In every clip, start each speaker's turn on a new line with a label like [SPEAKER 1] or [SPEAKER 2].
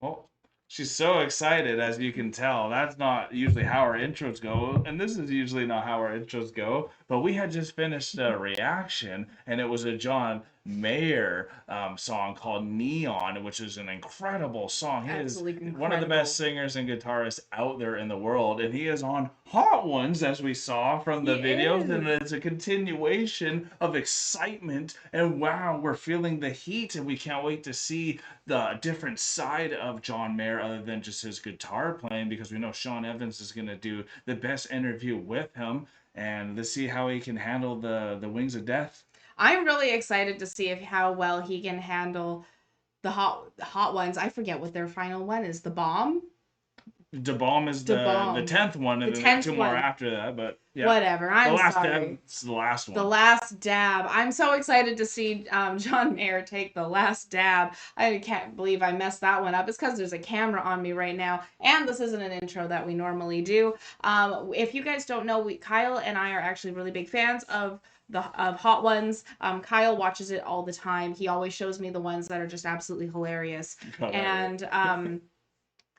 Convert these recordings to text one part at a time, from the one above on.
[SPEAKER 1] Well, she's so excited, as you can tell. That's not usually how our intros go, and this is usually not how our intros go. But we had just finished a reaction, and it was a John Mayer song called Neon, which is an incredible song. He is
[SPEAKER 2] Absolutely
[SPEAKER 1] one of the best
[SPEAKER 2] incredible.
[SPEAKER 1] singers and guitarists out there in the world, and he is on Hot Ones, as we saw from
[SPEAKER 2] He
[SPEAKER 1] the videos, and
[SPEAKER 2] is.
[SPEAKER 1] it's a continuation of excitement. And wow, we're feeling the heat, and we can't wait to see the different side of John Mayer other than just his guitar playing, because we know Sean Evans is going to do the best interview with him, and let's see how he can handle the Wings of Death.
[SPEAKER 2] I'm really excited to see if how well he can handle the hot ones. I forget what their final one is. The bomb?
[SPEAKER 1] The Bomb is
[SPEAKER 2] The
[SPEAKER 1] the
[SPEAKER 2] bomb.
[SPEAKER 1] 10th one,
[SPEAKER 2] The
[SPEAKER 1] and then they got
[SPEAKER 2] 10th
[SPEAKER 1] two more
[SPEAKER 2] one.
[SPEAKER 1] after that. But yeah,
[SPEAKER 2] Whatever.
[SPEAKER 1] the
[SPEAKER 2] I'm
[SPEAKER 1] last
[SPEAKER 2] sorry.
[SPEAKER 1] It's the last
[SPEAKER 2] The
[SPEAKER 1] one.
[SPEAKER 2] last dab. I'm so excited to see John Mayer take the last dab. I can't believe I messed that one up. It's because there's a camera on me right now, and this isn't an intro that we normally do. If you guys don't know, Kyle and I are actually really big fans of of Hot Ones. Kyle watches it all the time. He always shows me the ones that are just absolutely hilarious.
[SPEAKER 1] Got that right.
[SPEAKER 2] And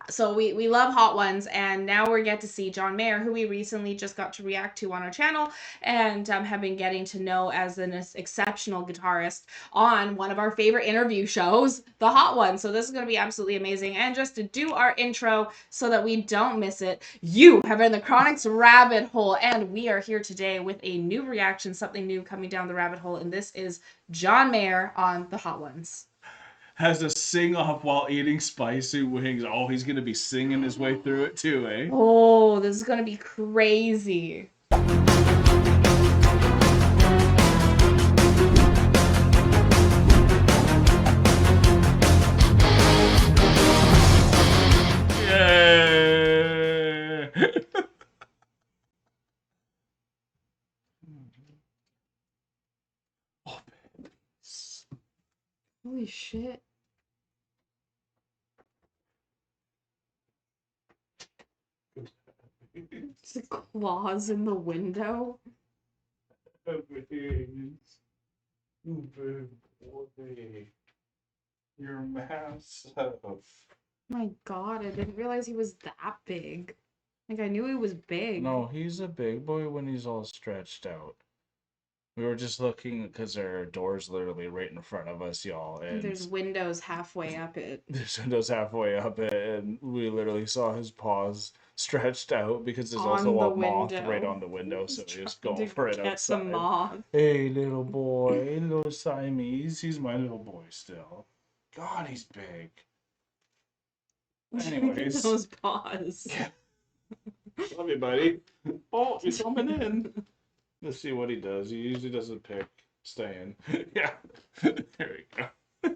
[SPEAKER 2] so we love Hot Ones, and now we get to see John Mayer, who we recently just got to react to on our channel, and have been getting to know as an exceptional guitarist on one of our favorite interview shows, The Hot One. So this is going to be absolutely amazing. And just to do our intro so that we don't miss it, you have been the Chronic's rabbit hole, and we are here today with a new reaction, something new coming down the rabbit hole, and this is John Mayer on The Hot Ones.
[SPEAKER 1] Has a sing off while eating spicy wings. Oh, he's gonna be singing his way through it too, eh?
[SPEAKER 2] Oh, this is gonna be crazy.
[SPEAKER 1] Yeah. Oh, babies.
[SPEAKER 2] Holy shit. It's the claws in the window.
[SPEAKER 1] Babies. You big boy. You're massive.
[SPEAKER 2] My God, I didn't realize he was that big. Like, I knew he was big.
[SPEAKER 1] No, he's a big boy when he's all stretched out. We were just looking because there are doors literally right in front of us, y'all, and
[SPEAKER 2] There's windows halfway up it.
[SPEAKER 1] there's windows halfway up it, and we literally saw his paws stretched out because there's also
[SPEAKER 2] On the
[SPEAKER 1] a moth right
[SPEAKER 2] window.
[SPEAKER 1] on the window, so
[SPEAKER 2] He's
[SPEAKER 1] he was
[SPEAKER 2] trying
[SPEAKER 1] going
[SPEAKER 2] to
[SPEAKER 1] for it
[SPEAKER 2] get the
[SPEAKER 1] outside.
[SPEAKER 2] moth.
[SPEAKER 1] Hey, little boy, little Siamese, he's my little boy still. God, he's big. Anyways,
[SPEAKER 2] Those paws.
[SPEAKER 1] yeah. Love you, buddy. Oh, he's coming in. Let's see what he does. He usually doesn't pick staying. Yeah. There we go.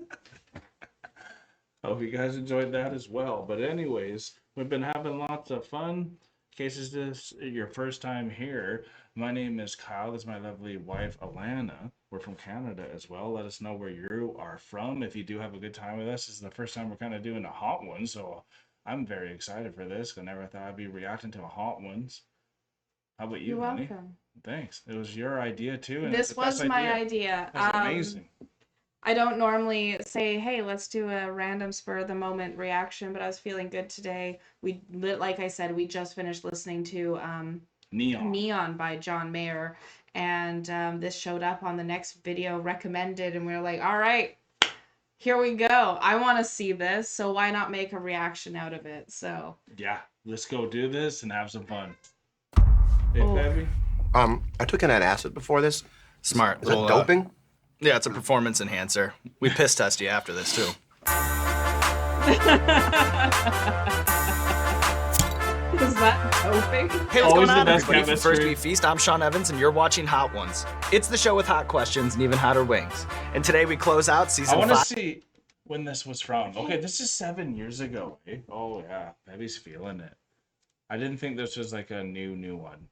[SPEAKER 1] Hope you guys enjoyed that as well. But anyways, we've been having lots of fun. In case this is your first time here, my name is Kyle. This is my lovely wife, Alana. We're from Canada as well. Let us know where you are from. If you do have a good time with us, this is the first time we're kind of doing a hot one, so I'm very excited for this. I never thought I'd be reacting to a hot ones. How about you,
[SPEAKER 2] You're
[SPEAKER 1] honey?
[SPEAKER 2] welcome.
[SPEAKER 1] Thanks. It was your idea too, and it's
[SPEAKER 2] This
[SPEAKER 1] the best
[SPEAKER 2] was my
[SPEAKER 1] idea.
[SPEAKER 2] idea.
[SPEAKER 1] That's amazing.
[SPEAKER 2] I don't normally say, hey, let's do a random spur of the moment reaction, but I was feeling good today. Like I said, we just finished listening to Neon by John Mayer, and this showed up on the next video recommended, and we were like, all right, here we go. I want to see this, so why not make a reaction out of it? So
[SPEAKER 1] Yeah, let's go do this and have some fun. Hey,
[SPEAKER 2] Oh.
[SPEAKER 1] Fabby?
[SPEAKER 3] I took an acid before this.
[SPEAKER 4] Smart.
[SPEAKER 3] Is that
[SPEAKER 4] Well,
[SPEAKER 3] doping?
[SPEAKER 4] yeah, it's a performance enhancer. We piss test you after this, too.
[SPEAKER 2] is that doping?
[SPEAKER 4] Hey, what's
[SPEAKER 1] Always
[SPEAKER 4] going
[SPEAKER 1] the
[SPEAKER 4] on,
[SPEAKER 1] best
[SPEAKER 4] everybody? From First
[SPEAKER 1] chemistry.
[SPEAKER 4] We Feast, I'm Sean Evans, and you're watching Hot Ones. It's the show with hot questions and even hotter wings. And today we close out
[SPEAKER 1] I
[SPEAKER 4] season
[SPEAKER 1] want to
[SPEAKER 4] 5.
[SPEAKER 1] see when this was from. Okay, this is 7 years ago. Eh? Oh yeah, Fabby's feeling it. I didn't think this was like a new one.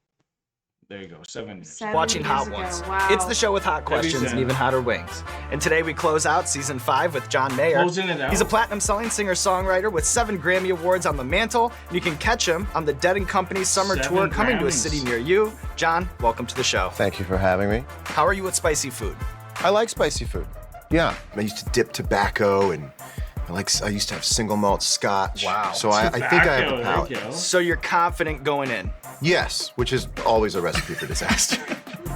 [SPEAKER 1] There you go, 7 years.
[SPEAKER 2] 7
[SPEAKER 4] Watching
[SPEAKER 2] years
[SPEAKER 4] Hot
[SPEAKER 2] ago.
[SPEAKER 4] Ones.
[SPEAKER 2] Wow.
[SPEAKER 4] It's the show with hot questions and
[SPEAKER 1] in.
[SPEAKER 4] even hotter wings. And today we close out season 5 with John Mayer.
[SPEAKER 1] Closing it out.
[SPEAKER 4] He's a platinum-selling singer-songwriter with 7 Grammy Awards on the mantle. And you can catch him on the Dead & Company summer
[SPEAKER 1] 7
[SPEAKER 4] tour coming to a
[SPEAKER 1] Grammys.
[SPEAKER 4] city near you. John, welcome to the show.
[SPEAKER 3] Thank you for having me.
[SPEAKER 4] How are you with spicy food?
[SPEAKER 3] I like spicy food. Yeah, I used to dip tobacco and I used to have single malt scotch.
[SPEAKER 4] Wow.
[SPEAKER 3] So I think I have the
[SPEAKER 1] Tobacco,
[SPEAKER 3] palate.
[SPEAKER 1] there you go.
[SPEAKER 4] So you're confident going in.
[SPEAKER 3] Yes, which is always a recipe for disaster.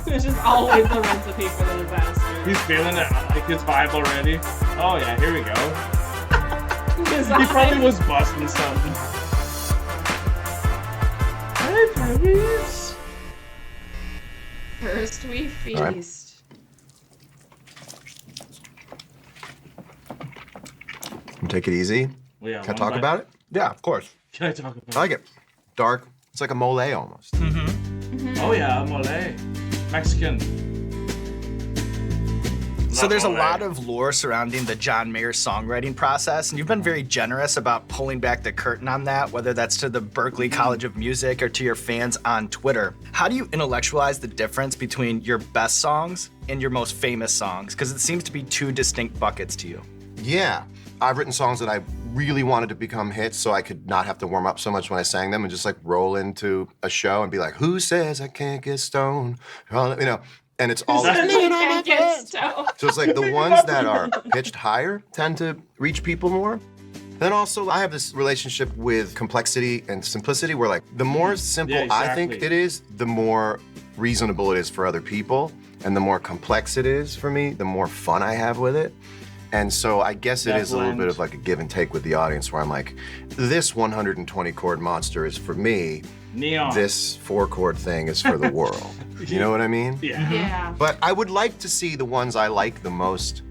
[SPEAKER 2] It's just always the recipe for the disaster.
[SPEAKER 1] He's feeling it, like his vibe already. Oh yeah, here we go. He probably was busting something. Hey, babies.
[SPEAKER 2] First we feast.
[SPEAKER 3] All right. Take it easy.
[SPEAKER 1] Well, yeah,
[SPEAKER 3] Can I talk
[SPEAKER 1] bite.
[SPEAKER 3] about it? Yeah, of course.
[SPEAKER 1] Can I talk about
[SPEAKER 3] I like it. Dark. It's like a mole almost.
[SPEAKER 1] Oh yeah, mole. Mexican.
[SPEAKER 4] So there's a
[SPEAKER 1] Mole.
[SPEAKER 4] lot of lore surrounding the John Mayer songwriting process, and you've been very generous about pulling back the curtain on that, whether that's to the Berklee College of Music or to your fans on Twitter. How do you intellectualize the difference between your best songs and your most famous songs? Because it seems to be two distinct buckets to you.
[SPEAKER 3] Yeah. I've written songs that I really wanted to become hits so I could not have to warm up so much when I sang them and just like roll into a show and be like, who says I can't get stoned? You know, and it's all
[SPEAKER 2] Can't get stoned.
[SPEAKER 3] so it's like the ones that are pitched higher tend to reach people more. Then also I have this relationship with complexity and simplicity where like the more simple
[SPEAKER 1] Yeah,
[SPEAKER 3] I think
[SPEAKER 1] exactly.
[SPEAKER 3] it is, the more reasonable it is for other people. And the more complex it is for me, the more fun I have with it. And so I guess it
[SPEAKER 1] That
[SPEAKER 3] is a little bit
[SPEAKER 1] blend.
[SPEAKER 3] of like a give and take with the audience where I'm like, this 120 chord monster is for me.
[SPEAKER 1] Neon.
[SPEAKER 3] This 4-chord thing is for the world. You know what I mean?
[SPEAKER 1] Yeah.
[SPEAKER 2] Yeah.
[SPEAKER 3] But I would like to see the ones I like the most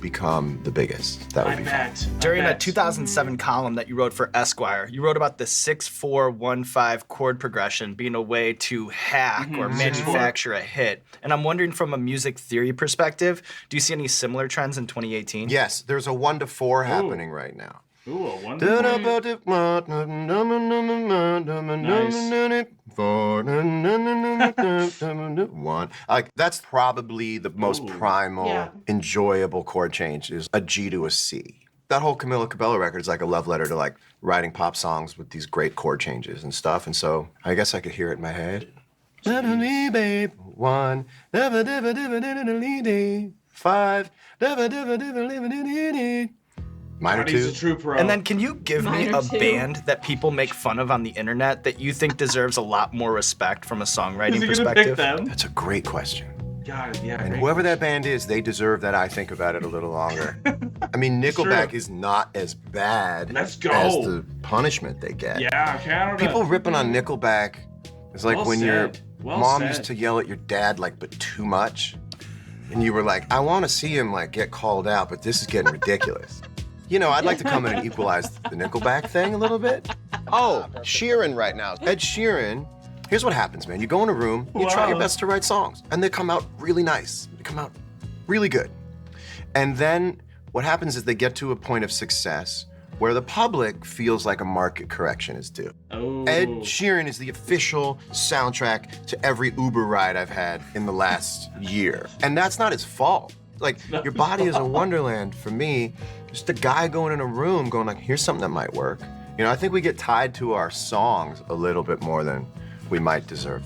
[SPEAKER 3] become the biggest. That would
[SPEAKER 1] I
[SPEAKER 3] be fun.
[SPEAKER 1] bet.
[SPEAKER 4] During
[SPEAKER 1] I
[SPEAKER 4] a
[SPEAKER 1] bet.
[SPEAKER 4] 2007 column that you wrote for Esquire, you wrote about the 6-4-1-5 chord progression being a way to hack or manufacture a hit. And I'm wondering from a music theory perspective, do you see any similar trends in 2018?
[SPEAKER 3] Yes, there's a 1 to 4 happening right now.
[SPEAKER 1] Ooh, a wonderful.
[SPEAKER 3] One. Like that's probably the most
[SPEAKER 1] Ooh.
[SPEAKER 3] primal,
[SPEAKER 2] Yeah.
[SPEAKER 3] enjoyable chord change is a G to a C. That whole Camila Cabello record is like a love letter to like writing pop songs with these great chord changes and stuff. And so I guess I could hear it in my head. Babe, 1, 5, minor
[SPEAKER 1] Marty's
[SPEAKER 3] 2.
[SPEAKER 1] a true pro.
[SPEAKER 4] And then can you give me
[SPEAKER 2] Minor
[SPEAKER 4] a
[SPEAKER 2] two.
[SPEAKER 4] band that people make fun of on the internet that you think deserves a lot more respect from a songwriting
[SPEAKER 1] is he gonna
[SPEAKER 4] perspective?
[SPEAKER 1] pick them?
[SPEAKER 3] That's a great question.
[SPEAKER 1] God, yeah.
[SPEAKER 3] And
[SPEAKER 1] great
[SPEAKER 3] whoever that
[SPEAKER 1] question.
[SPEAKER 3] band is, they deserve that I think about it a little longer. I mean, Nickelback
[SPEAKER 1] True.
[SPEAKER 3] is not as bad
[SPEAKER 1] Let's go.
[SPEAKER 3] as the punishment they get.
[SPEAKER 1] Yeah, Canada.
[SPEAKER 3] People ripping on Nickelback is like
[SPEAKER 1] Well
[SPEAKER 3] when your
[SPEAKER 1] said. Well
[SPEAKER 3] mom
[SPEAKER 1] said.
[SPEAKER 3] used to yell at your dad like, but too much. And you were like, I want to see him like get called out, but this is getting ridiculous. You know, I'd like to come in and equalize the Nickelback thing a little bit. Oh, Sheeran right now. Ed Sheeran. Here's what happens, man. You go in a room, you try your
[SPEAKER 1] Wow.
[SPEAKER 3] best to write songs, and they come out really nice. They come out really good. And then what happens is they get to a point of success where the public feels like a market correction is due.
[SPEAKER 1] Oh.
[SPEAKER 3] Ed Sheeran is the official soundtrack to every Uber ride I've had in the last year. And that's not his fault. Like, your body is a wonderland for me. Just a guy going in a room going like, here's something that might work. You know, I think we get tied to our songs a little bit more than we might deserve.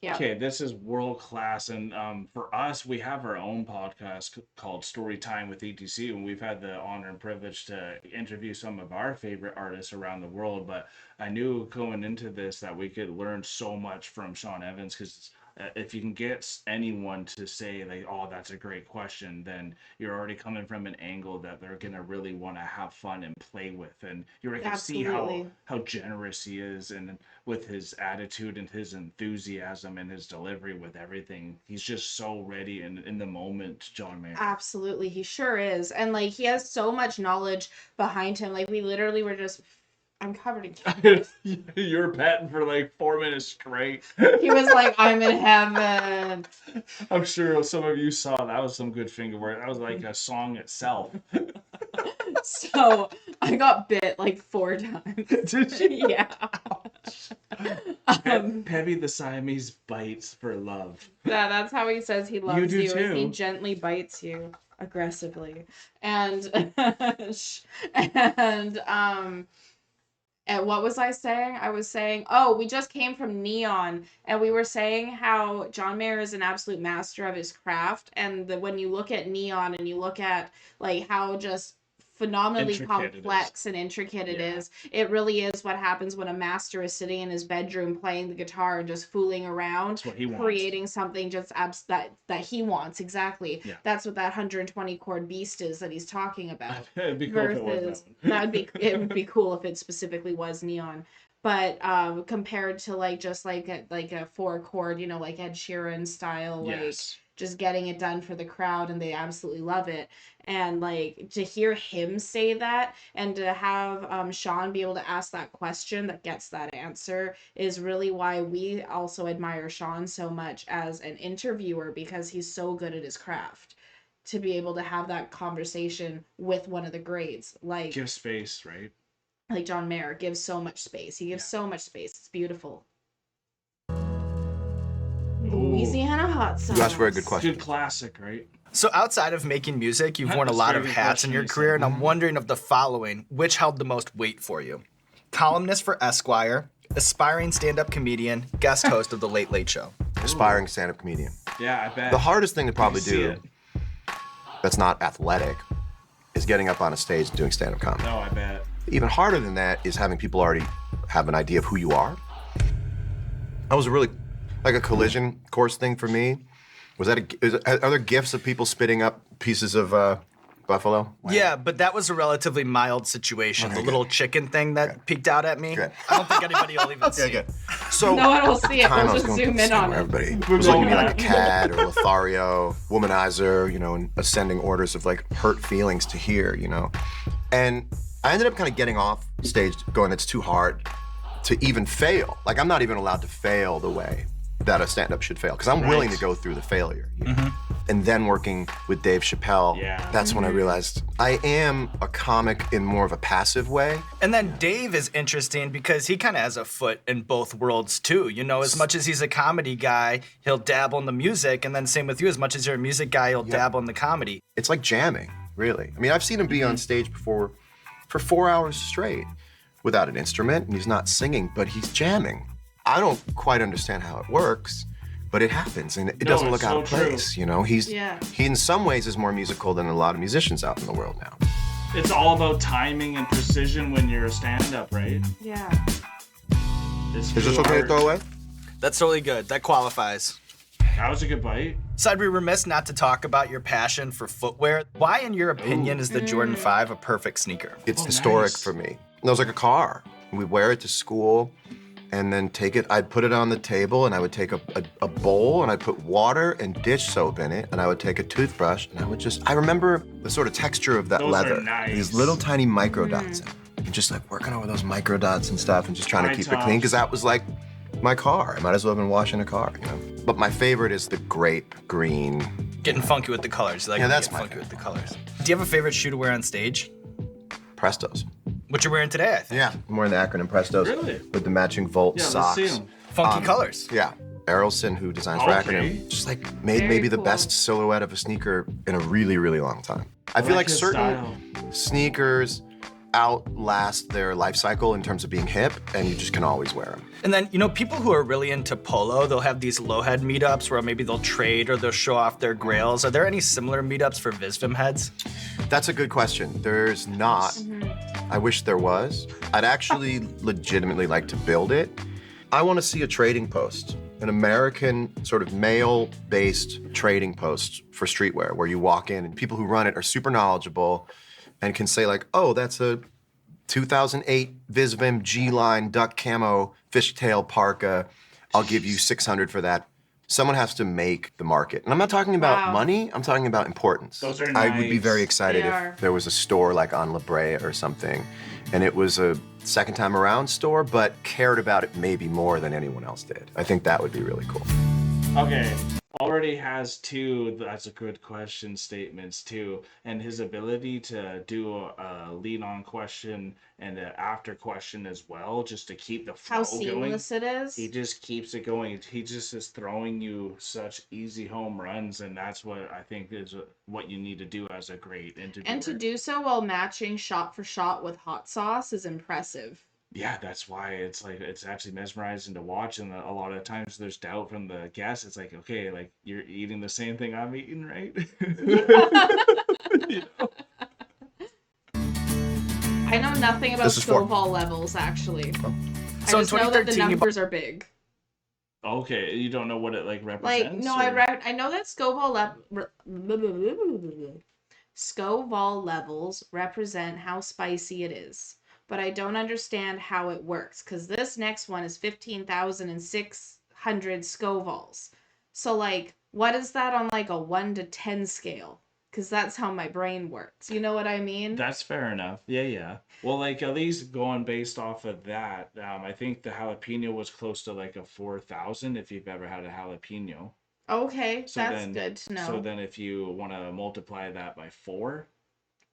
[SPEAKER 2] Yeah.
[SPEAKER 1] Okay, this is world class, and for us, we have our own podcast called Story Time with ETC, and we've had the honor and privilege to interview some of our favorite artists around the world. But I knew going into this that we could learn so much from Sean Evans, because if you can get anyone to say like, "Oh, that's a great question," then you're already coming from an angle that they're gonna really want to have fun and play with, and you're gonna see
[SPEAKER 2] Absolutely.
[SPEAKER 1] how generous he is, and with his attitude and his enthusiasm and his delivery with everything. He's just so ready and in the moment, John Mayer.
[SPEAKER 2] Absolutely, he sure is. And like he has so much knowledge behind him. Like we literally were just I'm covered in cameras.
[SPEAKER 1] You were petting for like 4 minutes straight.
[SPEAKER 2] He was like, I'm in heaven.
[SPEAKER 1] I'm sure some of you saw that was some good finger work. That was like a song itself.
[SPEAKER 2] So I got bit like 4 times.
[SPEAKER 1] Did you?
[SPEAKER 2] Yeah.
[SPEAKER 1] Pebby the Siamese bites for love.
[SPEAKER 2] That's how he says he loves
[SPEAKER 1] do
[SPEAKER 2] you. Is he
[SPEAKER 1] too.
[SPEAKER 2] gently bites you aggressively. And and what was I saying? I was saying, oh, we just came from Neon, and we were saying how John Mayer is an absolute master of his craft, and when you look at Neon and you look at like how just phenomenally
[SPEAKER 1] Intricate it
[SPEAKER 2] complex and intricate it
[SPEAKER 1] Yeah.
[SPEAKER 2] is. It really is what happens when a master is sitting in his bedroom playing the guitar and just fooling around,
[SPEAKER 1] That's what he wants.
[SPEAKER 2] creating something just that he wants. Exactly.
[SPEAKER 1] Yeah.
[SPEAKER 2] That's what that 120 chord beast is that he's talking about.
[SPEAKER 1] It'd be cool if it was
[SPEAKER 2] Versus
[SPEAKER 1] that one.
[SPEAKER 2] it would be cool if it specifically was neon. But compared to like just like a 4 chord, like Ed Sheeran style, like
[SPEAKER 1] Yes.
[SPEAKER 2] just getting it done for the crowd, and they absolutely love it. And like to hear him say that, and to have Sean be able to ask that question that gets that answer, is really why we also admire Sean so much as an interviewer, because he's so good at his craft. To be able to have that conversation with one of the greats,
[SPEAKER 1] Give space, right?
[SPEAKER 2] like John Mayer gives so much space. He gives so much space. It's beautiful. Louisiana hot sauce.
[SPEAKER 3] You asked a very good question.
[SPEAKER 1] Good classic, right?
[SPEAKER 4] So outside of making music, you've worn a
[SPEAKER 1] That's
[SPEAKER 4] lot
[SPEAKER 1] a
[SPEAKER 4] of
[SPEAKER 1] very good
[SPEAKER 4] hats in
[SPEAKER 1] question,
[SPEAKER 4] your
[SPEAKER 1] you
[SPEAKER 4] career,
[SPEAKER 1] said.
[SPEAKER 4] and I'm wondering of the following, which held the most weight for you? Columnist for Esquire, aspiring stand-up comedian, guest host of The Late Late Show.
[SPEAKER 3] Aspiring stand-up comedian.
[SPEAKER 1] Yeah, I bet.
[SPEAKER 3] The hardest thing to probably
[SPEAKER 1] see
[SPEAKER 3] do
[SPEAKER 1] it.
[SPEAKER 3] that's not athletic is getting up on a stage and doing stand-up comedy.
[SPEAKER 1] No, I bet.
[SPEAKER 3] Even harder than that is having people already have an idea of who you are. That was a really, like a collision course thing for me. Are there gifts of people spitting up pieces of buffalo?
[SPEAKER 4] Yeah, but that was a relatively mild situation. The little chicken thing that peeked out at me.
[SPEAKER 3] Good.
[SPEAKER 4] I don't think anybody will even see it.
[SPEAKER 3] So
[SPEAKER 2] No one will see it.
[SPEAKER 3] time
[SPEAKER 2] We'll
[SPEAKER 3] I was
[SPEAKER 2] just
[SPEAKER 3] going
[SPEAKER 2] zoom
[SPEAKER 3] through
[SPEAKER 2] in
[SPEAKER 3] the
[SPEAKER 2] on
[SPEAKER 3] where
[SPEAKER 2] it.
[SPEAKER 3] everybody was looking at me like a cat or Lothario, womanizer, and ascending orders of like hurt feelings to hear, And I ended up kind of getting off stage going, it's too hard to even fail. Like I'm not even allowed to fail the way that a stand-up should fail, because I'm willing to go through the failure. And then working with Dave Chappelle, that's when I realized I am a comic in more of a passive way.
[SPEAKER 4] And then Dave is interesting because he kind of has a foot in both worlds too. As much as he's a comedy guy, he'll dabble in the music, and then same with you, as much as you're a music guy, he'll dabble in the comedy.
[SPEAKER 3] It's like jamming, really. I mean, I've seen him be on stage before for 4 hours straight without an instrument, and he's not singing, but he's jamming. I don't quite understand how it works, but it happens, and it doesn't look out of place. He in some ways is more musical than a lot of musicians out in the world now.
[SPEAKER 1] It's all about timing and precision when you're a stand-up, right?
[SPEAKER 2] Yeah.
[SPEAKER 1] It's
[SPEAKER 3] Is this
[SPEAKER 1] true
[SPEAKER 3] okay to
[SPEAKER 1] art.
[SPEAKER 3] throw away?
[SPEAKER 4] That's totally good. That qualifies.
[SPEAKER 1] That was a good bite.
[SPEAKER 4] So I'd be remiss not to talk about your passion for footwear. Why, in your opinion, is the Jordan 5 a perfect sneaker?
[SPEAKER 3] It's historic
[SPEAKER 1] nice.
[SPEAKER 3] for me. It was like a car. We'd wear it to school and then take it, I'd put it on the table and I would take a bowl and I'd put water and dish soap in it and I would take a toothbrush and I remember the sort of texture of that
[SPEAKER 1] Those are
[SPEAKER 3] leather.
[SPEAKER 1] nice.
[SPEAKER 3] These little tiny micro dots in it. And just like working over those micro dots and stuff and just trying to
[SPEAKER 1] High
[SPEAKER 3] keep it clean, because
[SPEAKER 1] tops.
[SPEAKER 3] that was like my car. I might as well have been washing a car, But my favorite is the grape green.
[SPEAKER 4] Getting funky with the colors. You like
[SPEAKER 3] Yeah, that's
[SPEAKER 4] getting
[SPEAKER 3] my
[SPEAKER 4] funky with the colors. Do you have a favorite shoe to wear on stage?
[SPEAKER 3] Prestos.
[SPEAKER 4] What you're wearing today, I think.
[SPEAKER 3] Yeah. I'm wearing the acronym Prestos
[SPEAKER 1] Really?
[SPEAKER 3] with the matching Volt
[SPEAKER 1] Yeah,
[SPEAKER 3] socks.
[SPEAKER 1] let's see 'em.
[SPEAKER 4] Funky colors.
[SPEAKER 3] Yeah. Errolson, who designs for
[SPEAKER 1] Okay.
[SPEAKER 3] Acronym, just like made
[SPEAKER 2] Very
[SPEAKER 3] maybe the
[SPEAKER 2] cool.
[SPEAKER 3] best silhouette of a sneaker in a really, really long time. I feel
[SPEAKER 1] like
[SPEAKER 3] like
[SPEAKER 1] his
[SPEAKER 3] certain
[SPEAKER 1] style.
[SPEAKER 3] sneakers outlast their life cycle in terms of being hip, and you just can always wear them.
[SPEAKER 4] And then, people who are really into polo, they'll have these low-head meetups where maybe they'll trade or they'll show off their grails. Are there any similar meetups for Visvim heads?
[SPEAKER 3] That's a good question. There's not. I wish there was. I'd actually legitimately like to build it. I want to see a trading post, an American sort of male-based trading post for streetwear, where you walk in and people who run it are super knowledgeable and can say like, oh, that's a 2008 Visvim G-line duck camo fishtail parka. I'll give you 600 for that. Someone has to make the market. And I'm not talking about
[SPEAKER 2] Wow.
[SPEAKER 3] money, I'm talking about importance.
[SPEAKER 1] Those are
[SPEAKER 3] I would be
[SPEAKER 1] nice.
[SPEAKER 3] very excited
[SPEAKER 2] They
[SPEAKER 3] if
[SPEAKER 2] are.
[SPEAKER 3] there was a store like on La Brea or something, and it was a second time around store, but cared about it maybe more than anyone else did. I think that would be really cool.
[SPEAKER 1] Okay. Already has two, that's a good question, statements too. And his ability to do a lead on question and an after question as well, just to keep the flow
[SPEAKER 2] How
[SPEAKER 1] going.
[SPEAKER 2] seamless it is.
[SPEAKER 1] He just keeps it going. He just is throwing you such easy home runs, and that's what I think is what you need to do as a great interviewer.
[SPEAKER 2] And to do so while matching shot for shot with hot sauce is impressive.
[SPEAKER 1] Yeah, that's why it's like it's actually mesmerizing to watch, and a lot of times there's doubt from the guests. It's like, okay, like you're eating the same thing I'm eating, right? You know?
[SPEAKER 2] nothing about
[SPEAKER 3] This is 4.
[SPEAKER 2] Scoville levels, actually.
[SPEAKER 3] Oh.
[SPEAKER 2] I
[SPEAKER 4] So in
[SPEAKER 2] just know that the
[SPEAKER 4] 2013, you
[SPEAKER 2] numbers are big.
[SPEAKER 1] Okay, you don't know what it like
[SPEAKER 2] Like,
[SPEAKER 1] represents?
[SPEAKER 2] no,
[SPEAKER 1] or-
[SPEAKER 2] I know that Scoville levels represent how spicy it is, but I don't understand how it works because this next one is 15,600 Scovilles. So, like, what is that on like a 1 to 10 scale? Because that's how my brain works. You know what I mean?
[SPEAKER 1] That's fair enough. Yeah. Well, like at least going based off of that, I think the jalapeno was close to like a 4,000 if you've ever had a jalapeno.
[SPEAKER 2] Okay,
[SPEAKER 1] So
[SPEAKER 2] that's
[SPEAKER 1] then,
[SPEAKER 2] good to know.
[SPEAKER 1] So then, if you want to multiply that by 4,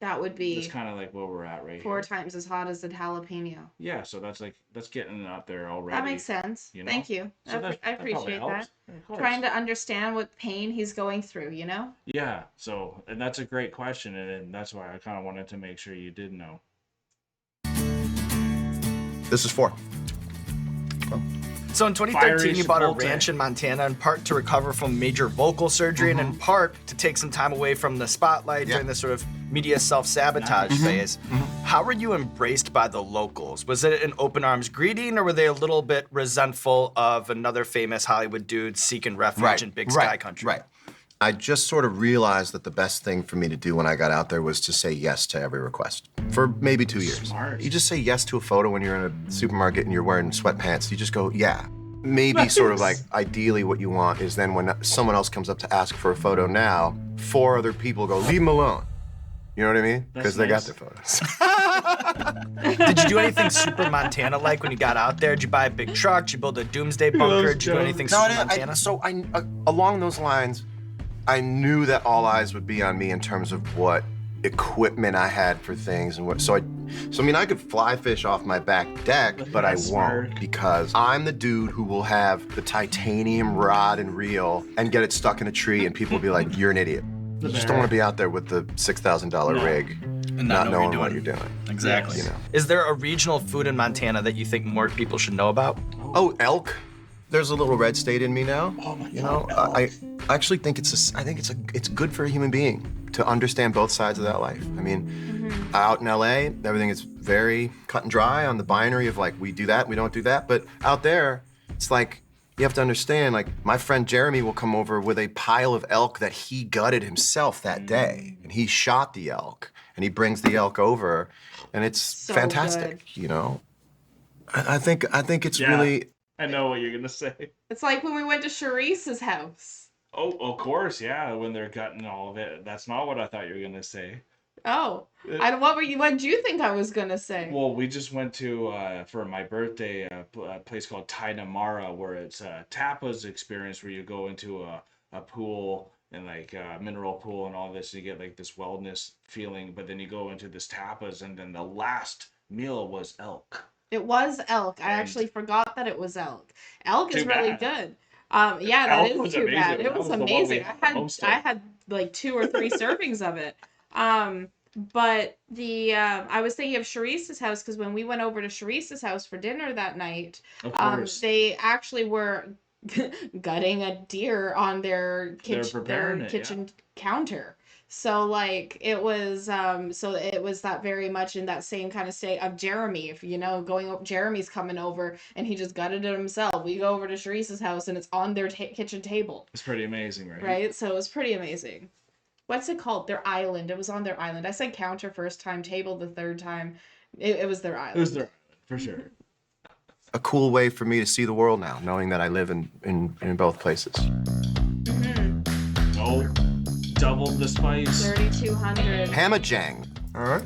[SPEAKER 2] that would be
[SPEAKER 1] that's kind of like where we're at right
[SPEAKER 2] 4
[SPEAKER 1] here.
[SPEAKER 2] times as hot as a jalapeno.
[SPEAKER 1] Yeah, so that's getting it up there already.
[SPEAKER 2] That makes sense.
[SPEAKER 1] You know?
[SPEAKER 2] Thank you.
[SPEAKER 1] So
[SPEAKER 2] I appreciate that.
[SPEAKER 1] Yeah, of course.
[SPEAKER 2] Trying to understand what pain he's going through, you know?
[SPEAKER 1] Yeah. So, and that's a great question, and that's why I kind of wanted to make sure you did know.
[SPEAKER 3] This is 4.
[SPEAKER 4] So in 2013,
[SPEAKER 1] Fiery
[SPEAKER 4] you bought a
[SPEAKER 1] Chipotle.
[SPEAKER 4] ranch in Montana in part to recover from major vocal surgery and in part to take some time away from the spotlight during this sort of media self-sabotage phase. How were you embraced by the locals? Was it an open arms greeting or were they a little bit resentful of another famous Hollywood dude seeking refuge in big sky country?
[SPEAKER 3] Right. I just sort of realized that the best thing for me to do when I got out there was to say yes to every request for maybe 2 years.
[SPEAKER 1] Smart.
[SPEAKER 3] You just say yes to a photo when you're in a supermarket and you're wearing sweatpants. You just go, yeah. Maybe sort of like ideally what you want is then when someone else comes up to ask for a photo now, 4 other people go, leave them alone. You know what I mean? Because they got their photos.
[SPEAKER 4] Did you do anything super Montana-like when you got out there? Did you buy a big truck? Did you build a doomsday bunker? Did you do anything super Montana?
[SPEAKER 3] Along those lines, I knew that all eyes would be on me in terms of what equipment I had for things and what. So I mean, I could fly fish off my back deck, but I won't because I'm the dude who will have the titanium rod and reel and get it stuck in a tree, and people will be like, "You're an idiot." You just don't want to be out there with the $6,000 rig,
[SPEAKER 4] And
[SPEAKER 3] not knowing what you're doing.
[SPEAKER 4] Exactly.
[SPEAKER 3] You know.
[SPEAKER 4] Is there a regional food in Montana that you think more people should know about?
[SPEAKER 3] Oh, elk. There's a little red state in me now.
[SPEAKER 1] Oh my God.
[SPEAKER 3] You know, I actually think it's good for a human being to understand both sides of that life. I mean, out in LA, everything is very cut and dry on the binary of like, we do that, we don't do that. But out there, it's like, you have to understand, like, my friend Jeremy will come over with a pile of elk that he gutted himself that day. And he shot the elk, and he brings the elk over, and it's
[SPEAKER 2] So
[SPEAKER 3] fantastic,
[SPEAKER 2] good.
[SPEAKER 3] you know? I think it's really...
[SPEAKER 1] I know what you're gonna say.
[SPEAKER 2] It's like when we went to Charisse's house.
[SPEAKER 1] Oh, of course, yeah. When they're gutting all of it. That's not what I thought you were gonna say.
[SPEAKER 2] Oh, what did you think I was gonna say?
[SPEAKER 1] Well, we just went to for my birthday a place called Tainamara, where it's a tapas experience where you go into a pool and like a mineral pool and all this. You get like this wellness feeling, but then you go into this tapas, and then the last meal was elk.
[SPEAKER 2] It was elk. I actually forgot that it was elk. Elk is
[SPEAKER 1] Too
[SPEAKER 2] really
[SPEAKER 1] bad.
[SPEAKER 2] good. Yeah, that
[SPEAKER 1] Elk
[SPEAKER 2] is
[SPEAKER 1] was
[SPEAKER 2] too
[SPEAKER 1] amazing.
[SPEAKER 2] bad. It
[SPEAKER 1] That
[SPEAKER 2] was
[SPEAKER 1] was the one we
[SPEAKER 2] amazing.
[SPEAKER 1] had the most of.
[SPEAKER 2] I had like 2 or 3 servings of it. But I was thinking of Charisse's house because when we went over to Charisse's house for dinner that night,
[SPEAKER 1] Of course.
[SPEAKER 2] they actually were gutting a deer on their
[SPEAKER 1] preparing it,
[SPEAKER 2] kitchen counter. So like it was that very much in that same kind of state of Jeremy, if you know, Jeremy's coming over and he just gutted it himself. We go over to Charisse's house and it's on their kitchen table.
[SPEAKER 1] It's pretty amazing, right?
[SPEAKER 2] Right? So it was pretty amazing. What's it called? Their island. It was on their island. I said counter first time, table the third time. It was their island.
[SPEAKER 1] It was their island, for sure.
[SPEAKER 3] A cool way for me to see the world now, knowing that I live in both places.
[SPEAKER 1] Oh, doubled the spice.
[SPEAKER 2] 3,200.
[SPEAKER 3] Hamajang. All right.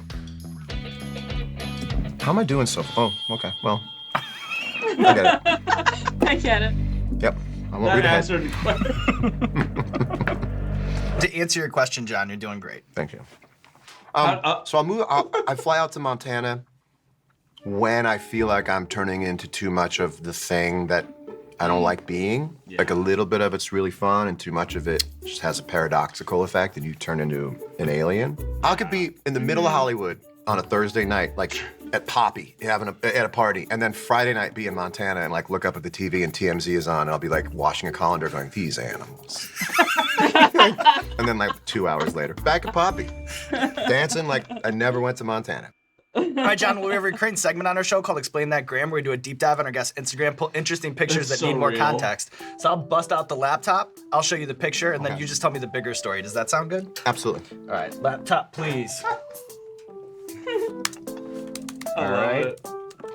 [SPEAKER 3] How am I doing so? Oh, okay. Well, I get it.
[SPEAKER 2] I get it.
[SPEAKER 3] Yep. I won't
[SPEAKER 1] That
[SPEAKER 3] read ahead.
[SPEAKER 1] answered the question.
[SPEAKER 4] To answer your question, John, you're doing great.
[SPEAKER 3] Thank you. So I'll move. I fly out to Montana when I feel like I'm turning into too much of the thing that I don't like being.
[SPEAKER 1] Yeah.
[SPEAKER 3] Like a little bit of it's really fun, and too much of it just has a paradoxical effect, and you turn into an alien. I could be in the middle of Hollywood on a Thursday night, like at Poppy, at a party, and then Friday night be in Montana and like look up at the TV and TMZ is on, and I'll be like washing a colander going, these animals. And then like 2 hours later, back at Poppy, dancing like I never went to Montana.
[SPEAKER 4] All right, John, we have a recurring segment on our show called Explain That Gram, where we do a deep dive on our guest Instagram, pull interesting pictures
[SPEAKER 1] It's
[SPEAKER 4] that need
[SPEAKER 1] so
[SPEAKER 4] more
[SPEAKER 1] real.
[SPEAKER 4] context. So I'll bust out the laptop, I'll show you the picture, and then you just tell me the bigger story. Does that sound good?
[SPEAKER 3] Absolutely.
[SPEAKER 4] All right, laptop, please.
[SPEAKER 1] I
[SPEAKER 4] All
[SPEAKER 1] love
[SPEAKER 4] right.
[SPEAKER 1] it.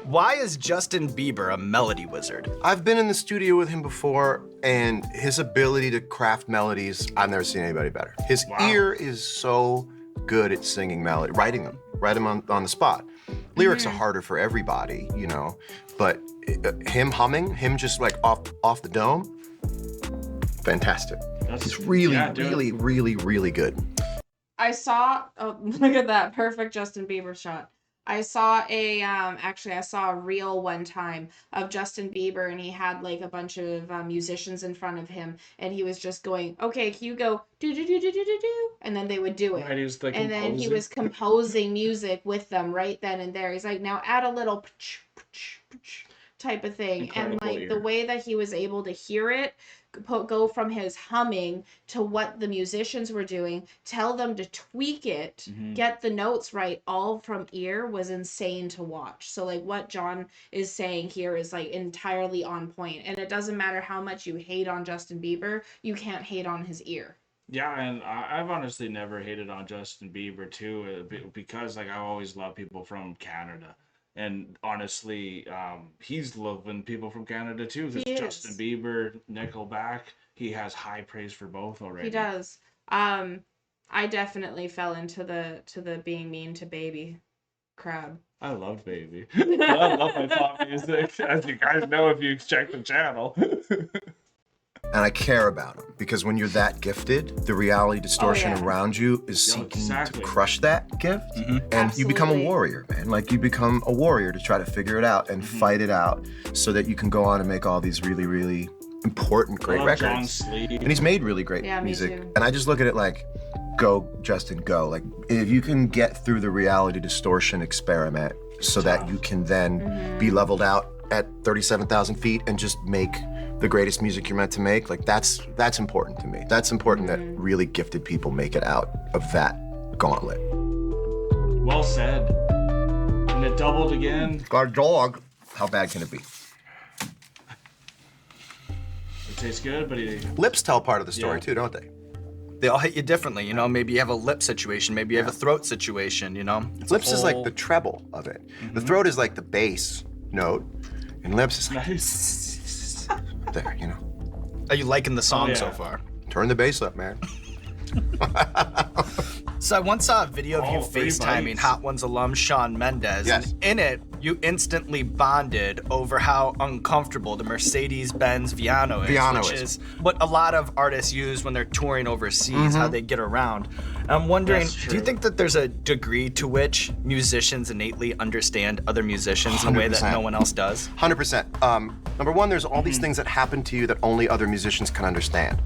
[SPEAKER 4] Why is Justin Bieber a melody wizard?
[SPEAKER 3] I've been in the studio with him before, and his ability to craft melodies, I've never seen anybody better. His
[SPEAKER 1] Wow.
[SPEAKER 3] ear is so good at singing melody, writing them, write them on the spot. Lyrics are harder for everybody, you know, but him humming, him just like off the dome, fantastic. He's really,
[SPEAKER 1] yeah, dude.
[SPEAKER 3] really, really, really good.
[SPEAKER 2] I saw, oh, look at that perfect Justin Bieber shot. I saw I saw a reel one time of Justin Bieber, and he had like a bunch of musicians in front of him, and he was just going, okay, can you go do do do do do do do, and then they would do it.
[SPEAKER 1] Right, he was like
[SPEAKER 2] And then he
[SPEAKER 1] composing.
[SPEAKER 2] was composing music with them right then and there. He's like, now add a little type of thing. And
[SPEAKER 1] Incredible
[SPEAKER 2] like the
[SPEAKER 1] ear.
[SPEAKER 2] way that he was able to hear it, go from his humming to what the musicians were doing, tell them to tweak it, get the notes right, all from ear, was insane to watch. So like what John is saying here is like entirely on point. And it doesn't matter how much you hate on Justin Bieber, you can't hate on his ear.
[SPEAKER 1] Yeah, and I've honestly never hated on Justin Bieber too, because like I always love people from Canada, and honestly, he's loving people from Canada too.
[SPEAKER 2] He
[SPEAKER 1] Because
[SPEAKER 2] is.
[SPEAKER 1] Justin Bieber, Nickelback, he has high praise for both already.
[SPEAKER 2] He does. I definitely fell into the being mean to baby crab.
[SPEAKER 1] I love Baby. I love my pop music, as you guys know if you check the channel.
[SPEAKER 3] And I care about him because when you're that gifted, the reality distortion
[SPEAKER 2] yeah.
[SPEAKER 3] around you is
[SPEAKER 1] Yeah,
[SPEAKER 3] seeking
[SPEAKER 1] exactly.
[SPEAKER 3] to crush that gift. And you become a
[SPEAKER 2] Absolutely.
[SPEAKER 3] warrior, man. Like you become a warrior to try to figure it out and fight it out so that you can go on and make all these really, really important, great
[SPEAKER 1] I love
[SPEAKER 3] records.
[SPEAKER 1] John Sleeve.
[SPEAKER 3] And he's made really great
[SPEAKER 2] Yeah, me
[SPEAKER 3] music.
[SPEAKER 2] too.
[SPEAKER 3] And I just look at it like, go, Justin, go. Like, if you can get through the reality distortion experiment so that you can then be leveled out at 37,000 feet and just make the greatest music you're meant to make, like that's important to me. That's important that really gifted people make it out of that gauntlet.
[SPEAKER 1] Well said. And it doubled again.
[SPEAKER 3] Got a dog. How bad can it be?
[SPEAKER 1] It tastes good, but
[SPEAKER 3] Lips tell part of the story
[SPEAKER 1] Yeah.
[SPEAKER 3] too, don't they?
[SPEAKER 4] They all hit you differently, you know? Maybe you have a lip situation, maybe you have a throat situation, you know? It's a
[SPEAKER 3] Lips is like
[SPEAKER 4] whole-
[SPEAKER 3] the treble of it. The throat is like the bass note, and lips is like
[SPEAKER 1] nice.
[SPEAKER 3] there, you know.
[SPEAKER 4] Are you liking the song
[SPEAKER 1] yeah.
[SPEAKER 4] so far?
[SPEAKER 3] Turn the bass up, man.
[SPEAKER 4] So I once saw a video of you
[SPEAKER 1] Oh, 3
[SPEAKER 4] FaceTiming
[SPEAKER 1] bites.
[SPEAKER 4] Hot Ones alum Shawn Mendes.
[SPEAKER 3] Yes.
[SPEAKER 4] And in it, you instantly bonded over how uncomfortable the Mercedes-Benz Viano is.
[SPEAKER 3] Viano
[SPEAKER 4] which
[SPEAKER 3] is.
[SPEAKER 4] is what a lot of artists use when they're touring overseas, how they get around. And I'm wondering,
[SPEAKER 1] That's
[SPEAKER 4] do you
[SPEAKER 1] true.
[SPEAKER 4] think that there's a degree to which musicians innately understand other musicians in a way that
[SPEAKER 3] 100%.
[SPEAKER 4] no one else does?
[SPEAKER 3] 100%. Number one, there's all these things that happen to you that only other musicians can understand.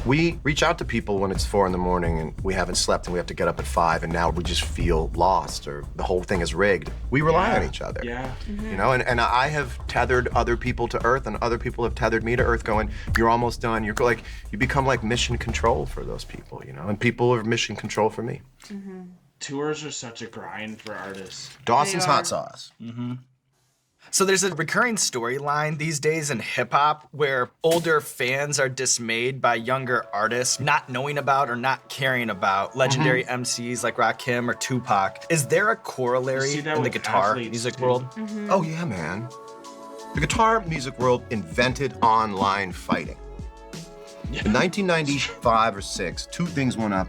[SPEAKER 3] We reach out to people when it's 4 a.m. and we haven't slept and we have to get up at 5 and now we just feel lost or the whole thing is rigged. We rely on each other.
[SPEAKER 1] Yeah.
[SPEAKER 3] You know, and I have tethered other people to Earth and other people have tethered me to Earth going, you're almost done. You're like, you become like mission control for those people, you know, and people are mission control for me.
[SPEAKER 1] Tours are such a grind for artists.
[SPEAKER 3] Dawson's
[SPEAKER 2] They are.
[SPEAKER 3] hot sauce.
[SPEAKER 4] So there's a recurring storyline these days in hip hop where older fans are dismayed by younger artists not knowing about or not caring about legendary MCs like Rakim or Tupac. Is there a
[SPEAKER 1] You
[SPEAKER 4] corollary
[SPEAKER 1] see that
[SPEAKER 4] in the
[SPEAKER 1] with
[SPEAKER 4] guitar
[SPEAKER 1] athletes,
[SPEAKER 4] music
[SPEAKER 1] too.
[SPEAKER 4] world?
[SPEAKER 3] Oh yeah, man. The guitar music world invented online fighting. In 1995 or 6, 2 things went up